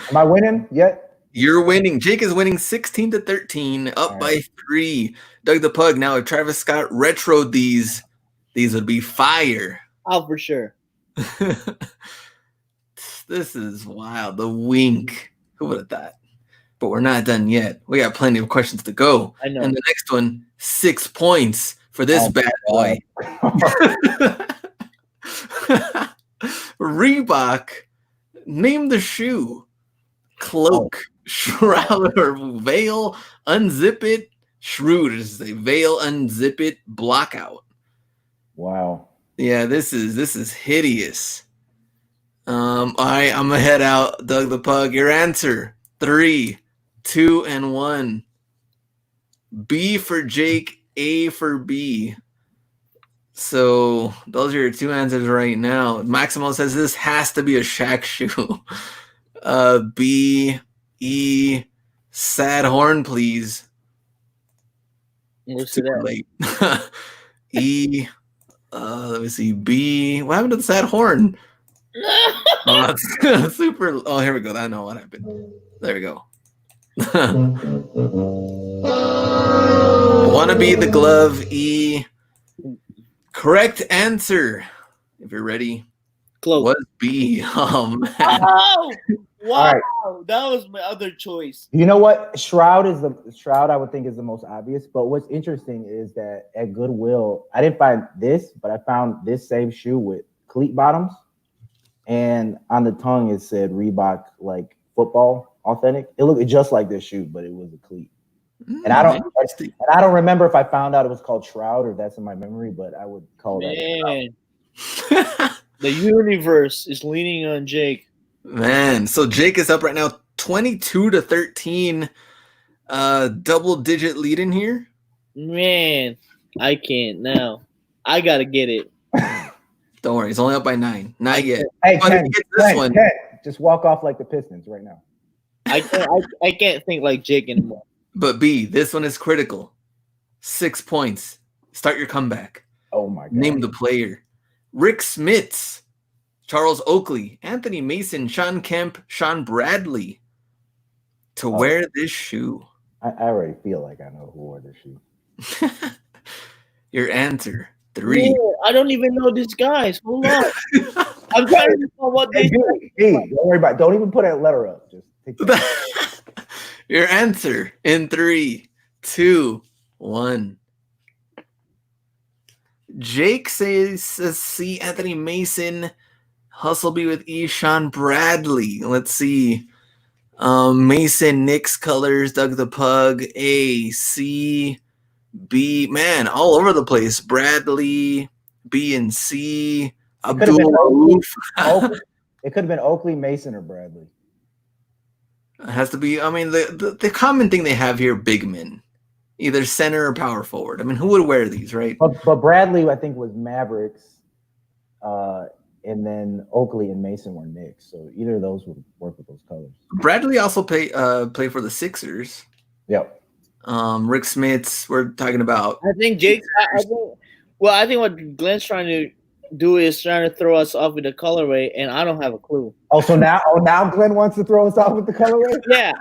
Am I winning yet? You're winning. Jake is winning 16-13, up by 3. Doug the Pug. Now, if Travis Scott retroed these would be fire. Oh, for sure. This is wild. The Wink. Who would have thought? but we're not done yet. We got plenty of questions to go. I know. And the next one, 6 points for this bad boy. Reebok, name the shoe. Cloak, shroud, or veil, unzip it. Shrewd is a veil, unzip it, block out. Wow. Yeah, this is hideous. All right, I'm gonna head out. Doug the Pug, your answer. 3, 2, and 1. B for Jake, A for B. So those are your 2 answers right now. Maximo says this has to be a Shaq shoe. B, E, sad horn, please. What's Super that? late. E, let me see. B, what happened to the sad horn? Oh, it's super. Oh, here we go. I know what happened. There we go. Wanna be the glove, E. Correct answer, if you're ready, Cloak. was B. Oh, man. Oh, wow. right. That was my other choice. You know what? Shroud I would think is the most obvious. But what's interesting is that at Goodwill, I didn't find this, but I found this same shoe with cleat bottoms. And on the tongue, it said Reebok, like football authentic. It looked just like this shoe, but it was a cleat. And I don't remember if I found out it was called Shroud or that's in my memory, but I would call that. The universe is leaning on Jake. Man, so Jake is up right now 22-13. Double-digit lead in here. Man, I can't now. I gotta get it. Don't worry, it's only up by 9. Not yet. Hey, Ken, just walk off like the Pistons right now. I can't think like Jake anymore. But B, this one is critical. 6 points. Start your comeback. Oh my god. Name the player. Rick Smits, Charles Oakley, Anthony Mason, Sean Kemp, Sean Bradley to wear this shoe. I already feel like I know who wore this shoe. Your answer. 3. Yeah, I don't even know these guys. Hold on. I'm trying to know what they do. Hey, don't worry about it. Don't even put that letter up. Just take that. Your answer in 3, 2, 1. Jake says C. Anthony Mason. Hustleby with E. Sean Bradley. Let's see. Mason, Knicks colors, Doug the Pug, A, C, B. Man, all over the place. Bradley, B and C. Abdul Roof. It could have been Oakley, Mason, or Bradley. It has to be. I mean, the common thing they have here, big men, either center or power forward. I mean, who would wear these, right? But Bradley, I think, was Mavericks, and then Oakley and Mason were Knicks. So either of those would work with those colors. Bradley also played for the Sixers. Yep. Rick Smits, we're talking about. I think Jake. I think what Glenn's trying to do is trying to throw us off with the colorway, and I don't have a clue. Oh, so now Glenn wants to throw us off with the colorway? Yeah.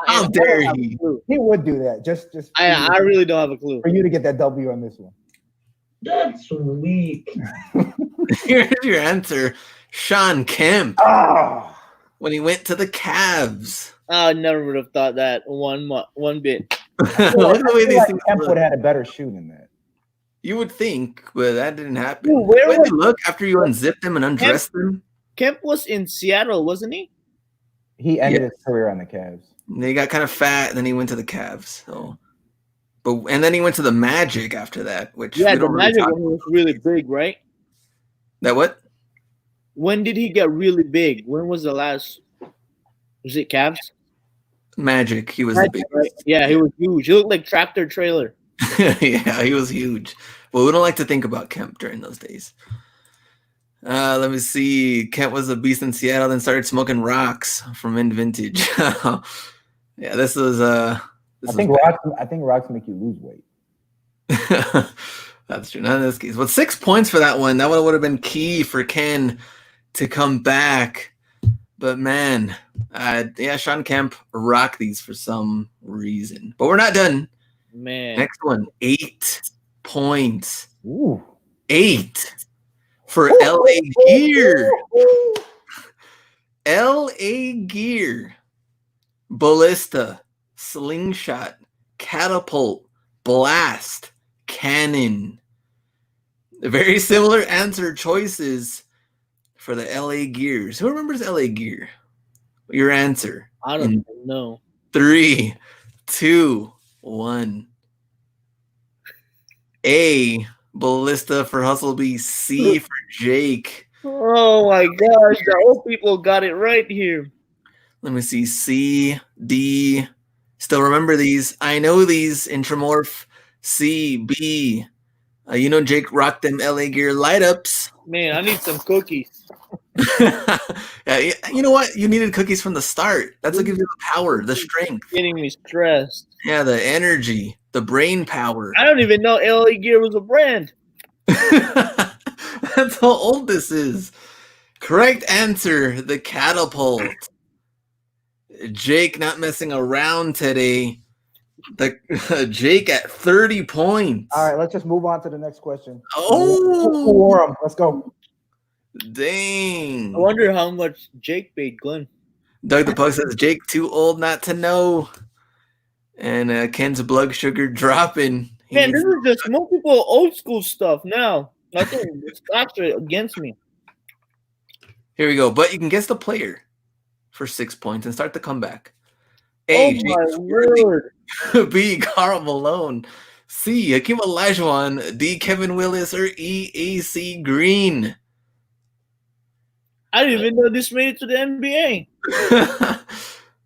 How dare he? He would do that. Just I really don't have a clue. for you to get that W on this one. That's weak. Here's your answer. Sean Kemp. Oh. When he went to the Cavs. I never would have thought that one bit. Look at the way these things Kemp look. would have had a better shoe than that. You would think, but that didn't happen. Dude, where When was- they look after you unzip them and undress them, Kemp was in Seattle, wasn't he? He ended his career on the Cavs. they got kind of fat, and then he went to the Cavs. So, and then he went to the Magic after that, which Yeah, we the don't really Magic talk one was really big, right? That what? When did he get really big? When was the last? Was it Cavs? Magic. He was the biggest. Right? Yeah, he was huge. He looked like tractor trailer. Yeah, he was huge. Well, we don't like to think about Kemp during those days. Let me see. Kemp was a beast in Seattle, then started smoking rocks from in vintage. Yeah, this was I think rocks make you lose weight. That's true. Not in this case. But 6 points for that one. That one would have been key for Ken to come back. But man, Sean Kemp rocked these for some reason. But we're not done. Man. Next one, 8 points. Ooh. 8 for LA Gear. LA Gear. ballista, slingshot, catapult, blast, cannon. Very similar answer choices for the LA Gears. Who remembers LA Gear? Your answer. I don't even know. 3, 2, 1. A, ballista for Hustleby. C for Jake. Oh my gosh, the old people got it right here. Let me see. C, D. Still remember these. I know these. Intramorph. C, B. You know Jake rocked them LA Gear light ups. Man, I need some cookies. Yeah, you know what? You needed cookies from the start. That's what gives you the power, the strength. Getting me stressed. Yeah, the energy, the brain power. I don't even know LA Gear was a brand. That's how old this is. Correct answer, the catapult. Jake not messing around today. Jake at 30 points. All right, let's just move on to the next question. Oh, War 'em. Let's go. dang. I wonder how much Jake paid Glenn. Doug the Pug says Jake too old not to know. And Ken's blood sugar dropping. Man, this is just multiple old school stuff now. Nothing actually against me. Here we go. But you can guess the player for 6 points and start the comeback. A, Oh Jake my Swirly. word. B, Carl Malone. C, Hakeem Olajuwon. D, Kevin Willis. Or E, AC Green. I didn't even know this made it to the NBA.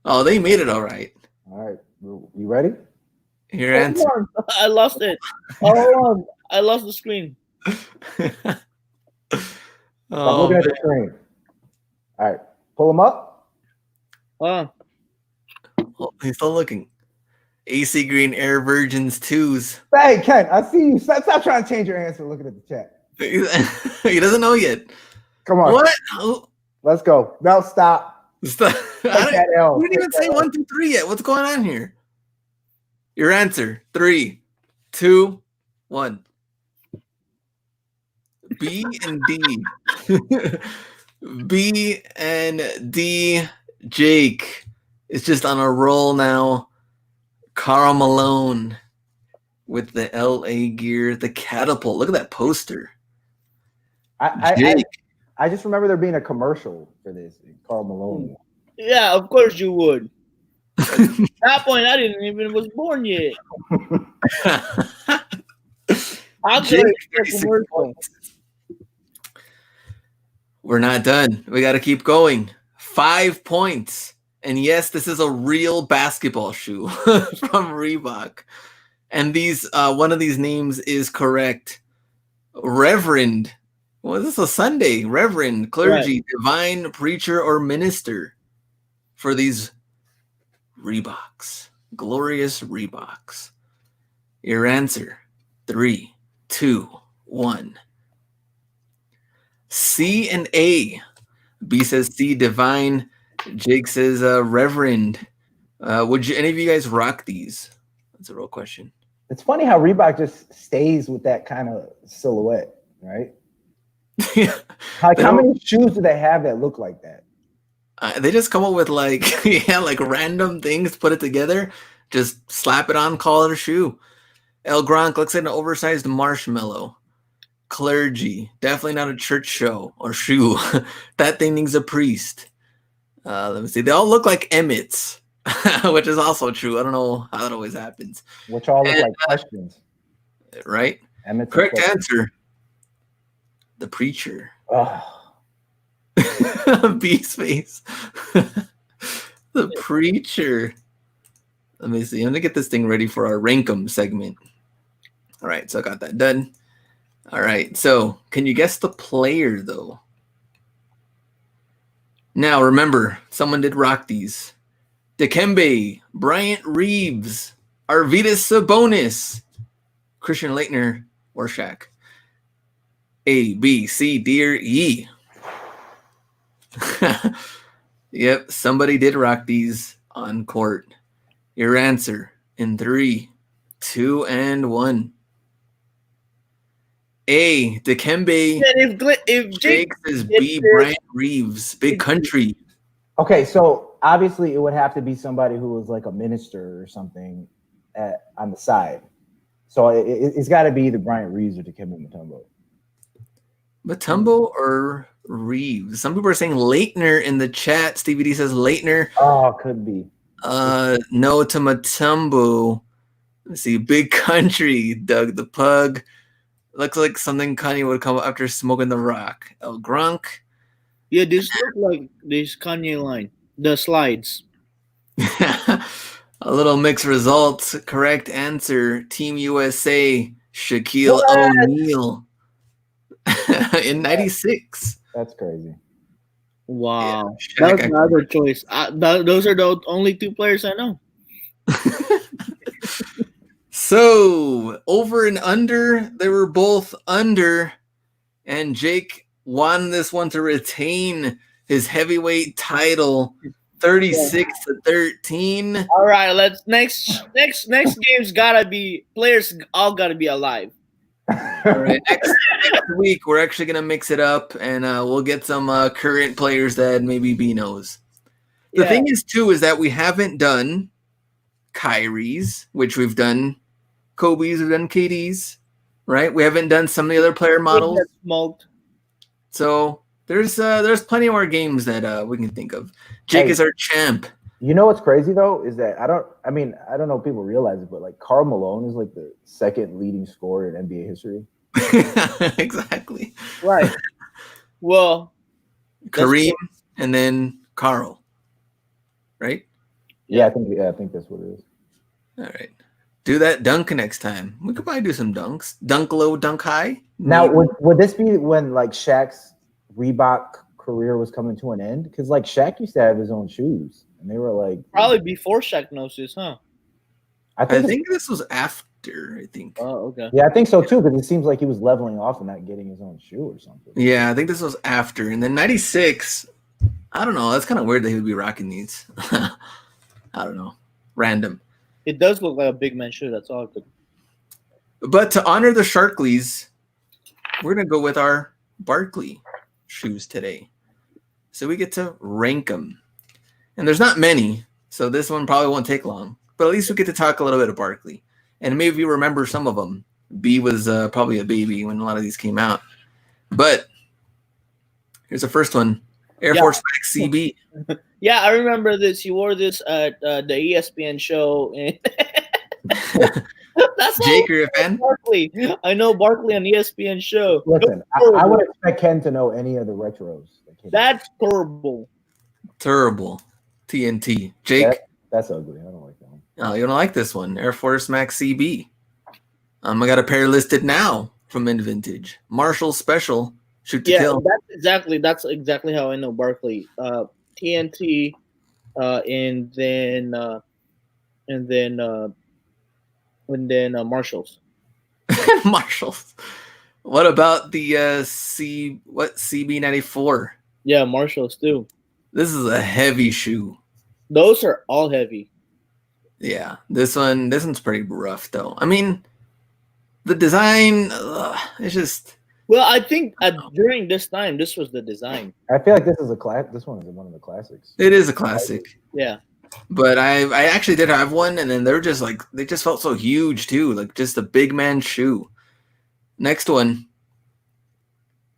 Oh, they made it all right. All right, you ready? Your answer. Hold on. I lost it. Hold on. I lost the screen. I'm Oh, looking at man. the screen. All right, pull them up. Oh, Oh, he's still looking. AC Green Air Virgins 2s. Hey, Ken, I see you. Stop trying to change your answer looking at the chat. He doesn't know yet. Come on. What? Oh, Let's go. No, stop. stop. Take that L. We didn't even Take say that 1, 2, 3 yet. What's going on here? Your answer. 3, 2, 1. B and D. B and D. Jake is just on a roll now. Karl Malone with the LA Gear, the catapult. Look at that poster. Jake. I just remember there being a commercial for this. Karl Malone. yeah, of course you would. At that point, I didn't even was born yet. How could I Jake, expect 36 commercial? points. We're not done. We got to keep going. 5 points. And yes, this is a real basketball shoe from Reebok. And these one of these names is correct. Reverend. Well, this is a Sunday. Reverend, clergy, divine, preacher, or minister for these Reeboks. Glorious Reeboks. Your answer. 3, 2, 1. C and A. B says C, divine. Jake says reverend. Would you any of you guys rock these? That's a real question. It's funny how Reebok just stays with that kind of silhouette, right? How many shoes do they have that look like that? They just come up with like like random things, put it together, just slap it on, call it a shoe. El Gronk looks like an oversized marshmallow. Clergy, definitely not a church show or shoe. That thing needs a priest. Let me see. They all look like Emmets, which is also true. I don't know how that always happens. Which all look like questions. Right? Emmett's Correct answer. The preacher. Oh, B's face. The preacher. Let me see. I'm gonna get this thing ready for our rank 'em segment. All right, so I got that done. All right, so can you guess the player though? Now remember, someone did rock these. Dikembe, Bryant Reeves, Arvydas Sabonis, Christian Laettner, or Shaq. A, B, C, D, or E. Yep, somebody did rock these on court. Your answer in 3, 2, and 1. A, Dikembe. And if Jake says B, Bryant Reeves, Big Country. Okay, so obviously it would have to be somebody who was like a minister or something on the side. So it's got to be either Bryant Reeves or Dikembe Mutombo. Mutombo or Reeves? Some people are saying Leitner in the chat. Stevie D says Leitner. Oh, could be. No to Mutombo. Let's see. Big Country, Doug the Pug. Looks like something Kanye would come after smoking the rock. El Grunk. Yeah, this look like this Kanye line. The slides. A little mixed results. Correct answer. Team USA. Shaquille O'Neal. In 96. That's crazy. Wow. Yeah, That's my other choice. Those are the only two players I know. So, over and under, they were both under, and Jake won this one to retain his heavyweight title, 36-13. All right, let's next game's gotta be players all gotta be alive. All right, next week we're actually gonna mix it up, and we'll get some current players that maybe B knows. The thing is too is that we haven't done Kyrie's, which we've done Kobe's, we've done KD's, right? We haven't done some of the other player models. Smoked. So there's plenty more games that we can think of. Jake is our champ. You know what's crazy though is that I don't know if people realize it, but like Karl Malone is like the second leading scorer in NBA history. Exactly. Right. Well, Kareem and then Carl. Right? Yeah, I think that's what it is. All right. Do that dunk next time. We could probably do some dunks. Dunk low, dunk high. Now, would this be when like Shaq's Reebok career was coming to an end? Because like Shaq used to have his own shoes, and they were like probably before Shaq knows this, huh? I think this was after. I think. Oh, okay. Yeah, I think so too. Because it seems like he was leveling off and not getting his own shoe or something. Yeah, I think this was after, and then '96. I don't know. That's kind of weird that he would be rocking these. I don't know. Random. It does look like a big man shoe. That's all I could. But to honor the Sharkleys, we're going to go with our Barkley shoes today. So we get to rank them. And there's not many, so this one probably won't take long. But at least we get to talk a little bit of Barkley. And maybe you remember some of them. B was probably a baby when a lot of these came out. But here's the first one. Air Force Max CB. Yeah, I remember this. He wore this at the ESPN show. And that's Jake, are you a fan? Barkley. I know Barkley on ESPN show. Listen, I would expect Ken to know any of the retros. That's terrible. Terrible. TNT. Jake? That's ugly. I don't like that one. Oh, you don't like this one. Air Force Max CB. I got a pair listed now from Mint Vintage. Marshall Special. Shoot to kill. That's exactly how I know Barkley. TNT, and then Marshalls. Marshalls. What about the CB94? Yeah, Marshalls too. This is a heavy shoe. Those are all heavy. Yeah, this one's pretty rough though. I mean, the design, it's just. Well, I think during this time, this was the design. I feel like this is a class. This one is one of the classics. It is a classic. Yeah. But I actually did have one, and then they just felt so huge too, like just a big man shoe. Next one.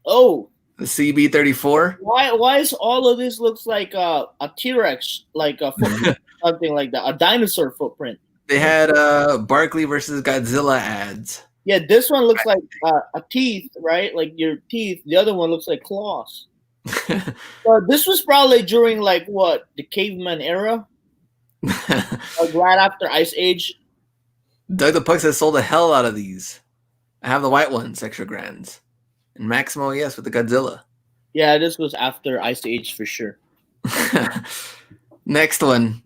Oh. The CB34. Why is all of this looks like a T-Rex, like a footprint, something like that, a dinosaur footprint? They had Barkley versus Godzilla ads. Yeah, this one looks like a teeth, right? Like your teeth. The other one looks like claws. This was probably during like what, the caveman era, like right after Ice Age. Doug the Puck has sold the hell out of these. I have the white ones, extra grands, and Maximo, yes, with the Godzilla. Yeah, this was after Ice Age for sure. Next one.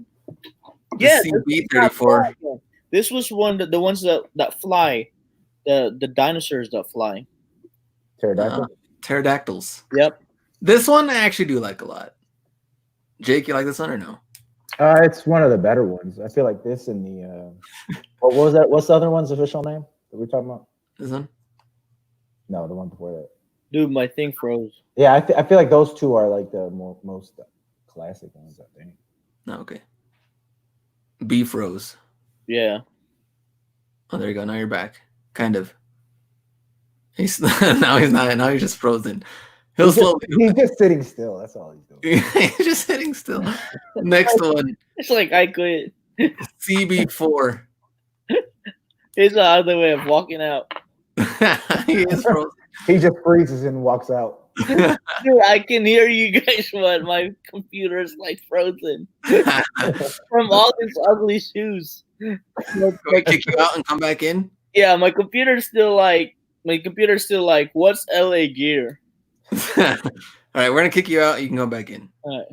Yeah, CB34. This was the ones that fly. The dinosaurs that fly. Pterodactyls. Yep. This one I actually do like a lot. Jake, you like this one or no? It's one of the better ones. I feel like this and the what was that? What's the other one's official name that we're talking about? This one? No, the one before that. Dude, my thing froze. Yeah, I feel like those two are like the most classic ones, I think. No, okay. Beef Rose. Yeah. Oh, there you go. Now you're back. Kind of. He's now he's not. Now he's just frozen. He'll slowly. He's just sitting still. That's all he's doing. He's just sitting still. Next one. It's like I quit. CB4. It's the other way of walking out. He is frozen. He just freezes and walks out. Dude, I can hear you guys, but my computer is like frozen from all these ugly shoes. Can we kick you out and come back in? Yeah, my computer's still like, what's LA gear? All right, we're gonna kick you out. You can go back in. All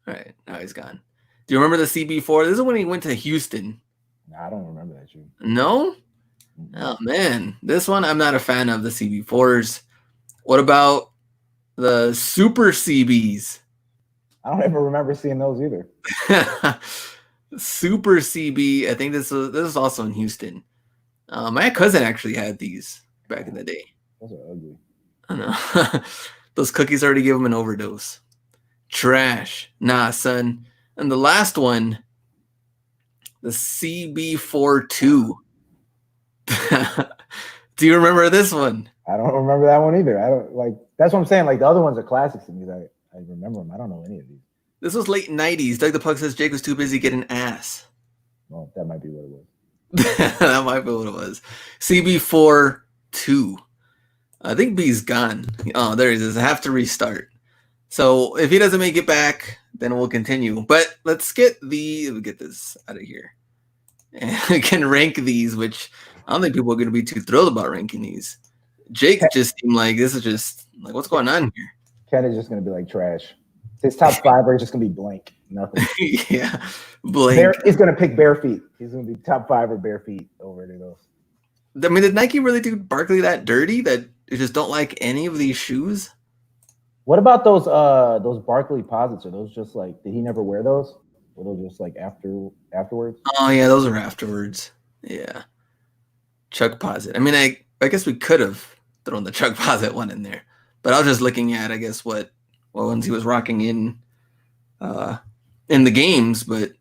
right. Now he's gone. Do you remember the CB4? This is when he went to Houston. Nah, I don't remember that shoe. No? Oh man, this one I'm not a fan of the CB4s. What about the Super CBs? I don't ever remember seeing those either. Super CB. I think this is also in Houston. My cousin actually had these back in the day. Those are ugly. I know. Those cookies already gave him an overdose. Trash. Nah, son. And the last one, the CB42. Do you remember this one? I don't remember that one either. I don't like. That's what I'm saying. Like the other ones are classics to me. I remember them. I don't know any of these. This was late 90s. Doug the Pug says Jake was too busy getting ass. Well, that might be what it was. That might be what it was. CB42. I think B's gone. Oh, there he is. I have to restart. So if he doesn't make it back, then we'll continue. But let's get this out of here. And we can rank these, which I don't think people are going to be too thrilled about ranking these. Jake just seemed like this is just like, what's going on here? Ken is just going to be like trash. His top 5 are just going to be blank. Nothing. Yeah. Blank. He's going to pick bare feet. He's going to be top 5 or bare feet over any of those. I mean, did Nike really do Barkley that dirty that you just don't like any of these shoes? What about those Barkley posits? Are those just like, did he never wear those? Were those just like afterwards? Oh yeah, those are afterwards. Yeah. Chuck Posit. I mean, I guess we could have thrown the Chuck Posit one in there, but I was just looking at, I guess, what ones he was rocking in the games. But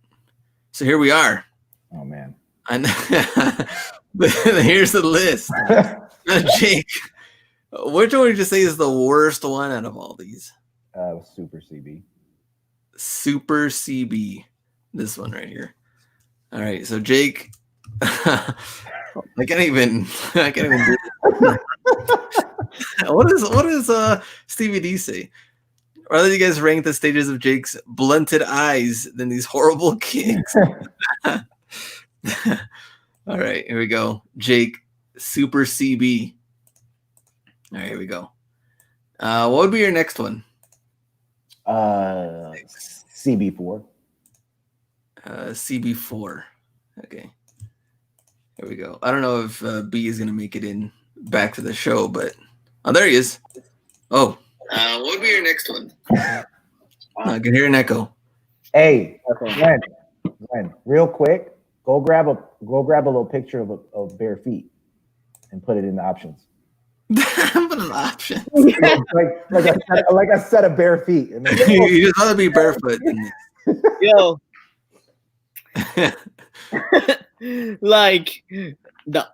so here we are. Oh man. And here's the list. Jake, which one would you say is the worst one out of all these? Super CB. Super CB. This one right here. All right, so Jake, I can't even do it. What does Stevie D say? Rather you guys rank the stages of Jake's blunted eyes than these horrible kicks. All right, here we go. Jake, Super CB. All right, here we go. What would be your next one? CB4. CB4. Okay. Here we go. I don't know if B is going to make it in back to the show, but there he is. Oh. What would be your next one? I can hear an echo. Hey, Glenn, real quick, go grab a little picture of bare feet and put it in the options. Put an option. like a set of bare feet. And then, you just want to be barefoot. Yo. Like the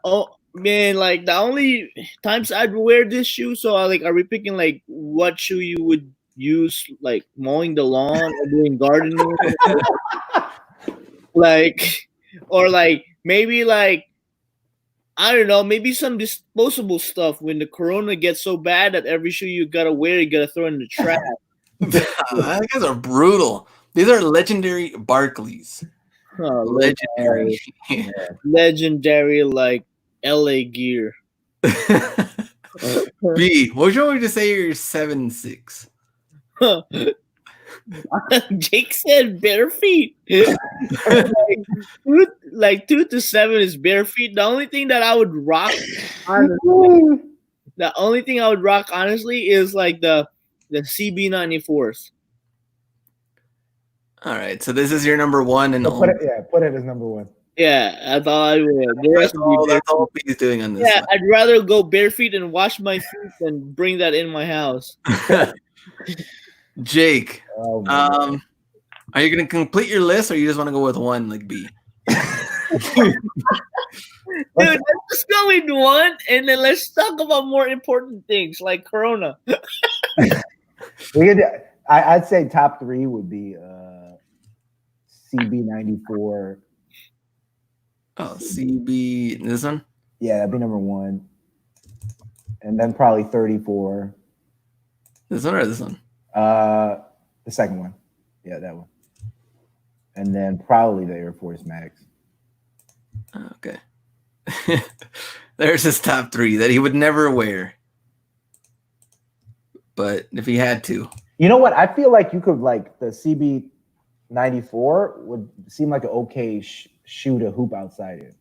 only times I'd wear this shoe, so are we picking like what shoe you would use like mowing the lawn or doing gardening? Or maybe I don't know, maybe some disposable stuff when the corona gets so bad that every shoe you gotta wear, you gotta throw in the trash. These guys are brutal. These are legendary Barkleys. Oh, legendary. Legendary like LA gear. B, what would you say you're 7'6"? Jake said bare feet. like 2 to 7 is bare feet. The only thing that I would rock, honestly, is like the CB94s. All right, so this is your number one, and put it as number one. Yeah, I thought I would. That's all he's doing on this. Yeah, I'd rather go bare feet and wash my feet than bring that in my house. Jake, Oh, my God. are you going to complete your list, or you just want to go with one, like B? Dude, let's just go with one, and then let's talk about more important things like Corona. I'd say top 3 would be CB94. Oh, CB, this one? Yeah, that'd be number 1. And then probably 34. This one or this one? The second one. Yeah, that one. And then probably the Air Force Max. Okay. There's his top 3 that he would never wear. But if he had to. You know what? I feel like you could, like, the CB94 would seem like an okay shoe to hoop outside in.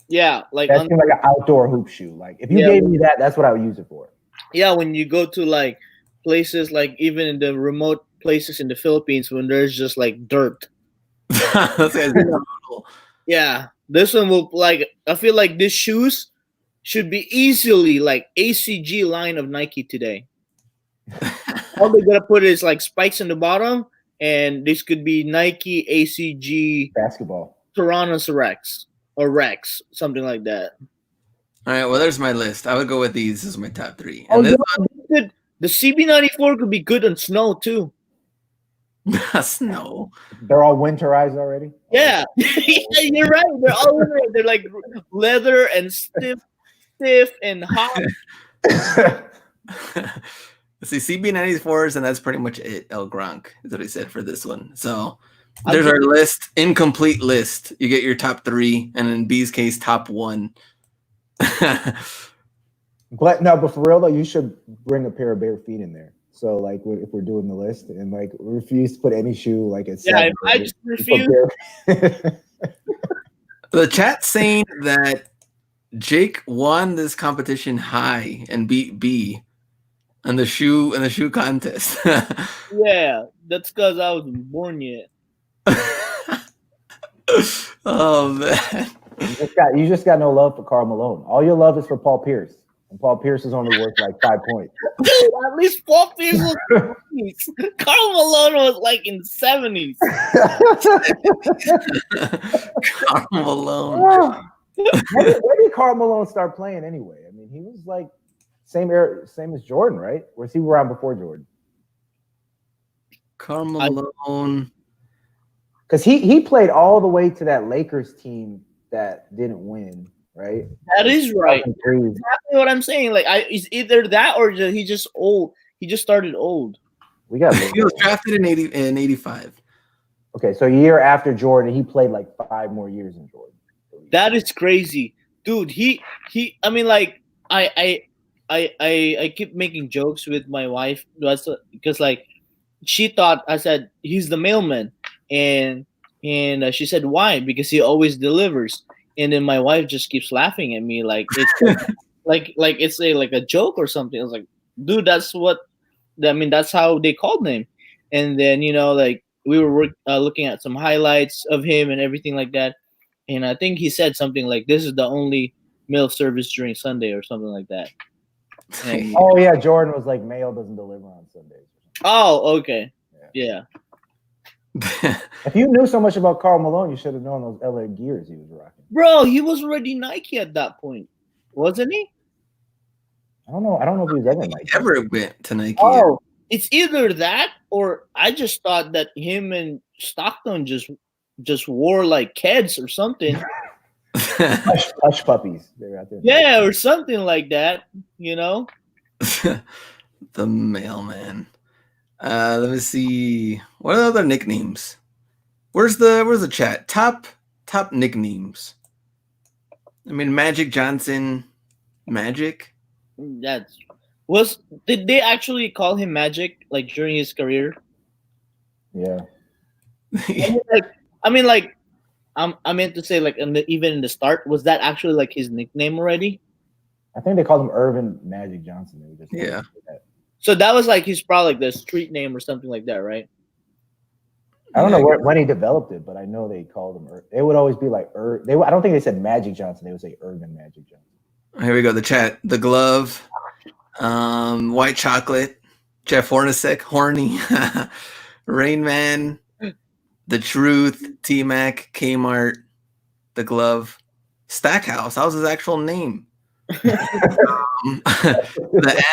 Yeah, like That seems like an outdoor hoop shoe. Like, if you gave me that, that's what I would use it for. Yeah, when you go to like places, like even in the remote places in the Philippines, when there's just like dirt. Yeah, this one will like. I feel like these shoes should be easily like ACG line of Nike today. All they're gonna put is like spikes in the bottom, and this could be Nike ACG basketball Tyrannos Rex or Rex, something like that. All right, well, there's my list. I would go with these as my top 3. And And the CB94 could be good on snow too. Snow. They're all winterized already. Yeah, you're right. They're all winterized. They're like leather and stiff and hot. See, CB94s, and that's pretty much it. El Gronk is what he said for this one. So there's our list, incomplete list. You get your top 3, and in B's case, top 1. But for real though, you should bring a pair of bare feet in there. So like, if we're doing the list, and like refuse to put any shoe like at 7. Yeah, I just refuse. The chat's saying that Jake won this competition high and beat B in the shoe contest. Yeah, that's because I wasn't born yet. Oh man. You just got no love for Karl Malone. All your love is for Paul Pierce. And Paul Pierce is only worth like 5 points. Dude, at least Paul Pierce was in the 50s. Karl Malone was like in the 70s. Karl Malone. When did Karl Malone start playing anyway? I mean, he was like same as Jordan, right? Or was he around before Jordan? Karl Malone. Because he played all the way to that Lakers team that didn't win, right? That is right. Exactly what I'm saying. Like, it's either that or he just old. He just started old. He was drafted in 85. Okay, so a year after Jordan, he played like 5 more years in Jordan. That is crazy, dude. I mean, like, I keep making jokes with my wife because like she thought I said he's the mailman, and she said why? Because he always delivers. And then my wife just keeps laughing at me like it's like it's a joke or something. I was like, dude, that's how they called him. And then like we were looking at some highlights of him and everything like that. And I think he said something like, "This is the only mail service during Sunday" or something like that. And, oh yeah, Jordan was like, mail doesn't deliver on Sundays. Oh, okay, yeah. If you knew so much about Karl Malone, you should have known those LA gears he was rocking. Bro, he was already Nike at that point, wasn't he? I don't know if he was ever Nike. Ever went to Nike? Oh, it's either that or I just thought that him and Stockton just wore like kids or something. Hush puppies. They were out there. Yeah, or something like that. The mailman. Let me see. What are other nicknames? Where's the chat? Top nicknames. I mean, Magic Johnson. Magic. Did they actually call him Magic like during his career? Yeah. I meant to say like even in the start, was that actually like his nickname already? I think they called him Irvin Magic Johnson. Yeah. So that was like his probably like the street name or something like that, right? I don't know when he developed it, but I know they called him. They would always be like I don't think they said Magic Johnson. They would say Irvin Magic Johnson. Here we go. The chat. The glove. White chocolate. Jeff Hornacek, Horny, Rain Man, The Truth, T-Mac, Kmart, The Glove, Stackhouse. That was his actual name. The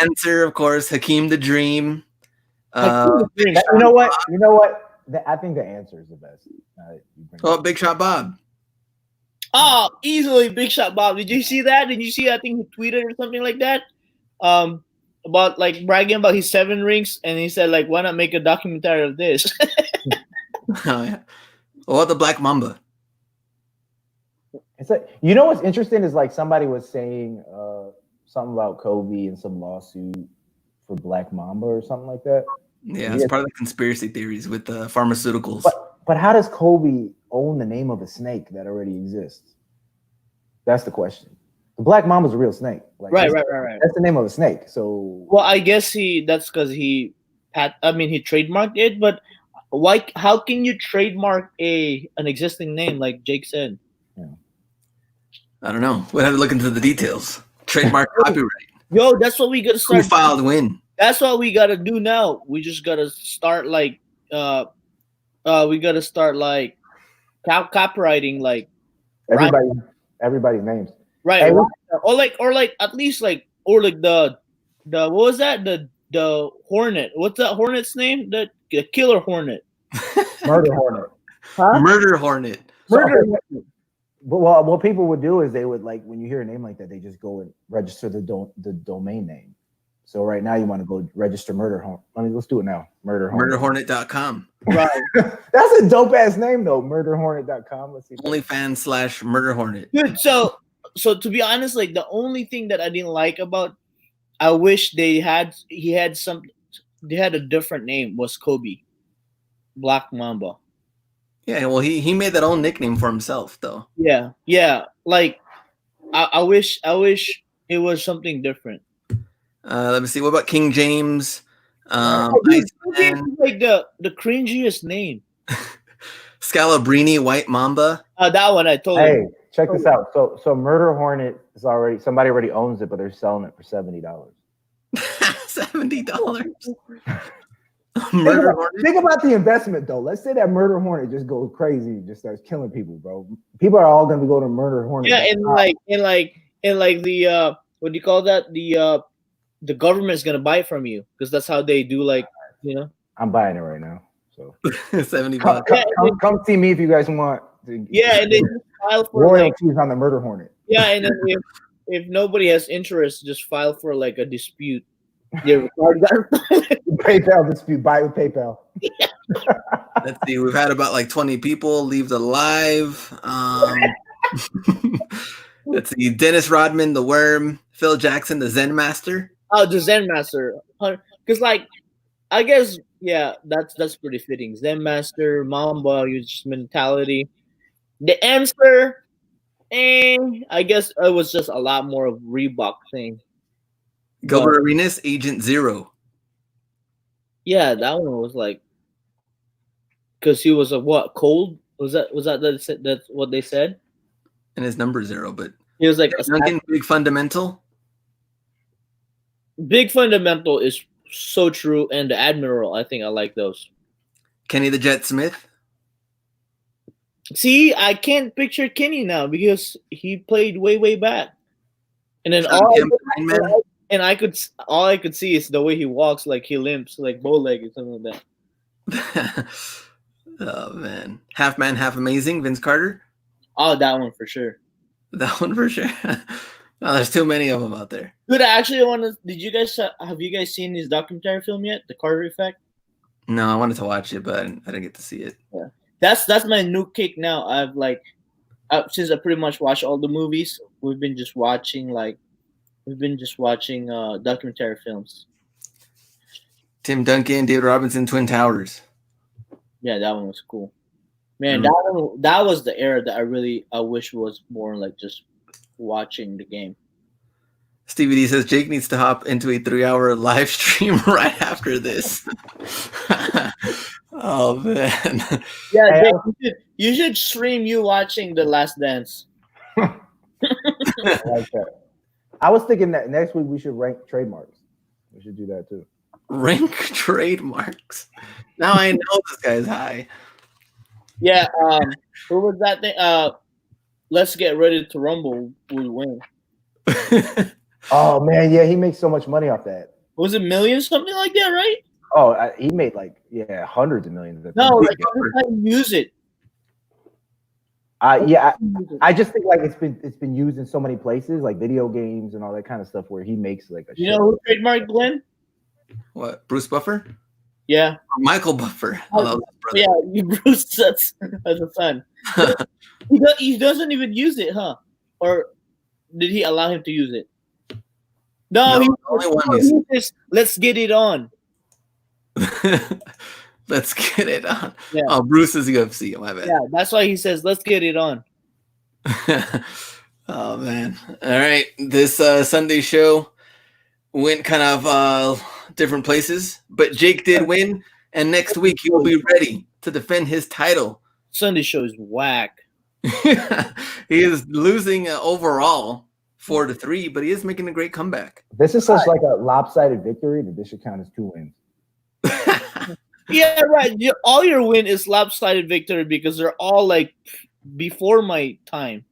Answer, of course, Hakeem the Dream. You know what? You know what? I think The Answer is the best. Big Shot Bob. Oh, easily Big Shot Bob. Did you see that? Did you see? I think he tweeted or something like that. About like bragging about his 7 rings, and he said like, "Why not make a documentary of this?" Oh yeah. Or the Black Mamba. It's like, you know what's interesting is like somebody was saying something about Kobe and some lawsuit for Black Mamba or something like that. Yeah, it's part of the conspiracy theories with the pharmaceuticals. But how does Kobe own the name of a snake that already exists? That's the question. The Black Mamba's a real snake. Like, right. That's the name of a snake. So well, I guess that's because he trademarked it. But why? How can you trademark an existing name like Jake said? Yeah. I don't know. We'll have to look into the details. Trademark copyright. Yo, that's what we gotta start. Who filed when? That's what we gotta do now. We just gotta start like we gotta start like copywriting like everybody's names. Right. Hey, or like at least like the what was that? The Hornet. What's that Hornet's name? The killer Hornet. Murder Hornet. Huh? Murder Hornet. Well, what people would do is they would, like, when you hear a name like that, they just go and register the domain name. So right now you want to go register Murder Hornet. Let's do it now. Murderhornet.com. Right. That's a dope ass name though. Murderhornet.com. Let's see. OnlyFans/Murder Hornet. Good. So to be honest, like the only thing that I didn't like about, I wish they had a different name, was Kobe, Black Mamba. Yeah, well, he made that own nickname for himself, though. Yeah. Like, I wish it was something different. Let me see. What about King James? Like the cringiest name. Scalabrini, White Mamba. That one I told you. Hey, check this out. So Murder Hornet is somebody already owns it, but they're selling it for $70. $70. Think about the investment though. Let's say that Murder Hornet just goes crazy and just starts killing people, bro. People are all gonna be going to Murder Hornet. Yeah, and like the what do you call that? The government's gonna buy it from you because that's how they do, like, you know. I'm buying it right now. So $70. Come see me if you guys want. Yeah, and then file for royalties on the Murder Hornet. Yeah, and then if nobody has interest, just file for like a dispute. Your card got PayPal dispute. Buy with PayPal. Let's see. We've had about like 20 people leave the live. Let's see. Dennis Rodman, the Worm. Phil Jackson, the Zen Master. Oh, the Zen Master. Because like, I guess, yeah, that's pretty fitting. Zen Master, Mamba, use mentality. The Answer, I guess it was just a lot more of Reebok thing. Gilbert Arenas, Agent Zero. Yeah, that one was like, because he was a what, cold? Was that that's what they said? And his number 0, but he was like Duncan, Big Fundamental. Big Fundamental is so true, and the Admiral, I think I like those. Kenny the Jet Smith. See, I can't picture Kenny now because he played way back, and then all I could see is the way he walks, like he limps, like bow leg or something like that. Oh man, Half Man, Half Amazing, Vince Carter. Oh, that one for sure. That one for sure. No, there's too many of them out there. Dude, I actually want to. Have you guys seen his documentary film yet? The Carter Effect. No, I wanted to watch it, but I didn't get to see it. Yeah, that's my new kick now. Since I pretty much watch all the movies, we've been just watching documentary films. Tim Duncan, David Robinson, Twin Towers. Yeah, that one was cool. Man, that was the era that I wish was more like just watching the game. Stevie D says Jake needs to hop into a 3-hour live stream right after this. Oh man. Yeah, Jake, you should stream you watching The Last Dance. I like that. I was thinking that next week we should rank trademarks. We should do that too. Rank trademarks. Now I know this guy's high. Yeah. Who was that thing? Let's get ready to rumble. Will win. Oh man, yeah, he makes so much money off that. Was it millions, something like that, right? Oh, he made like hundreds of millions. No, like every time you use it. Yeah, I just think like it's been used in so many places, like video games and all that kind of stuff, where he makes like a. You know who trademarked Glenn? What? Bruce Buffer? Yeah. Or Michael Buffer. Yeah, Bruce. That's a son. He doesn't even use it, huh? Or did he allow him to use it? No, he only one uses. Let's get it on. Let's get it on. Yeah. Oh, Bruce is UFC. My bad. Yeah, that's why he says, "Let's get it on." Oh man! All right, this Sunday show went kind of different places, but Jake did win, and next week he will be ready to defend his title. Sunday show is whack. He is losing overall 4-3, but he is making a great comeback. This is such like a lopsided victory that this should count as 2 wins. Yeah, right. All your win is lopsided victory because they're all like before my time.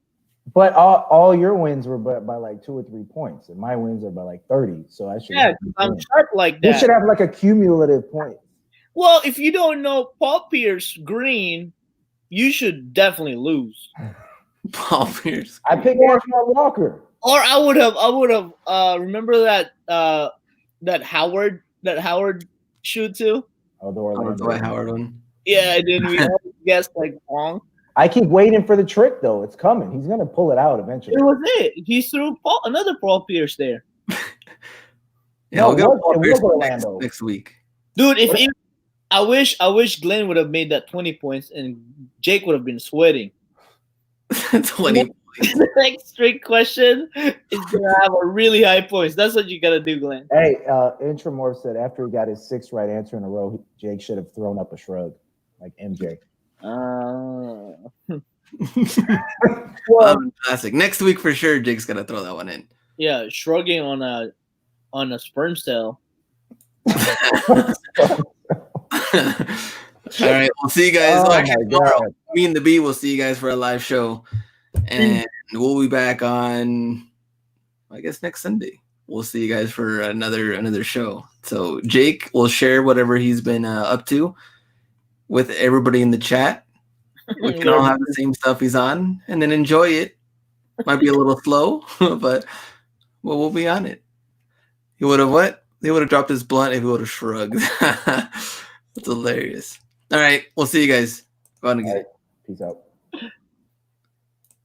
But all your wins were by like 2 or 3 points, and my wins are by like 30. So I should. Yeah, I'm sharp like that. You should have like a cumulative point. Well, if you don't know Paul Pierce Green, you should definitely lose. Paul Pierce. I picked Antoine Walker. Or I would have. Remember that Howard shoot too. Oh, the Dwight Howard one. Yeah, didn't we all guess like wrong? I keep waiting for the trick though. It's coming. He's gonna pull it out eventually. It was it. He threw another Paul Pierce there. Yeah, No, we'll get Paul Pierce Orlando. next week. Dude, I wish Glenn would have made that 20 points and Jake would have been sweating. 20 points. The next straight question is gonna have a really high points. That's what you gotta do, Glenn. Hey, Intramorph said after he got his 6th right answer in a row, Jake should have thrown up a shrug, like MJ. Well, Classic. Next week for sure, Jake's gonna throw that one in. yeah, shrugging on a sperm cell. All right, we'll see you guys. Oh Actually, my tomorrow, God. me and the B will see you guys for a live show, and we'll be back on, I guess, next Sunday. We'll see you guys for another show. So Jake will share whatever he's been up to with everybody in the chat. We can all have the same stuff he's on, and then enjoy it. Might be a little slow, but we'll be on it. He would have what? He would have dropped his blunt if he would have shrugged. That's hilarious. All right, we'll see you guys. Go on and get it. Peace out.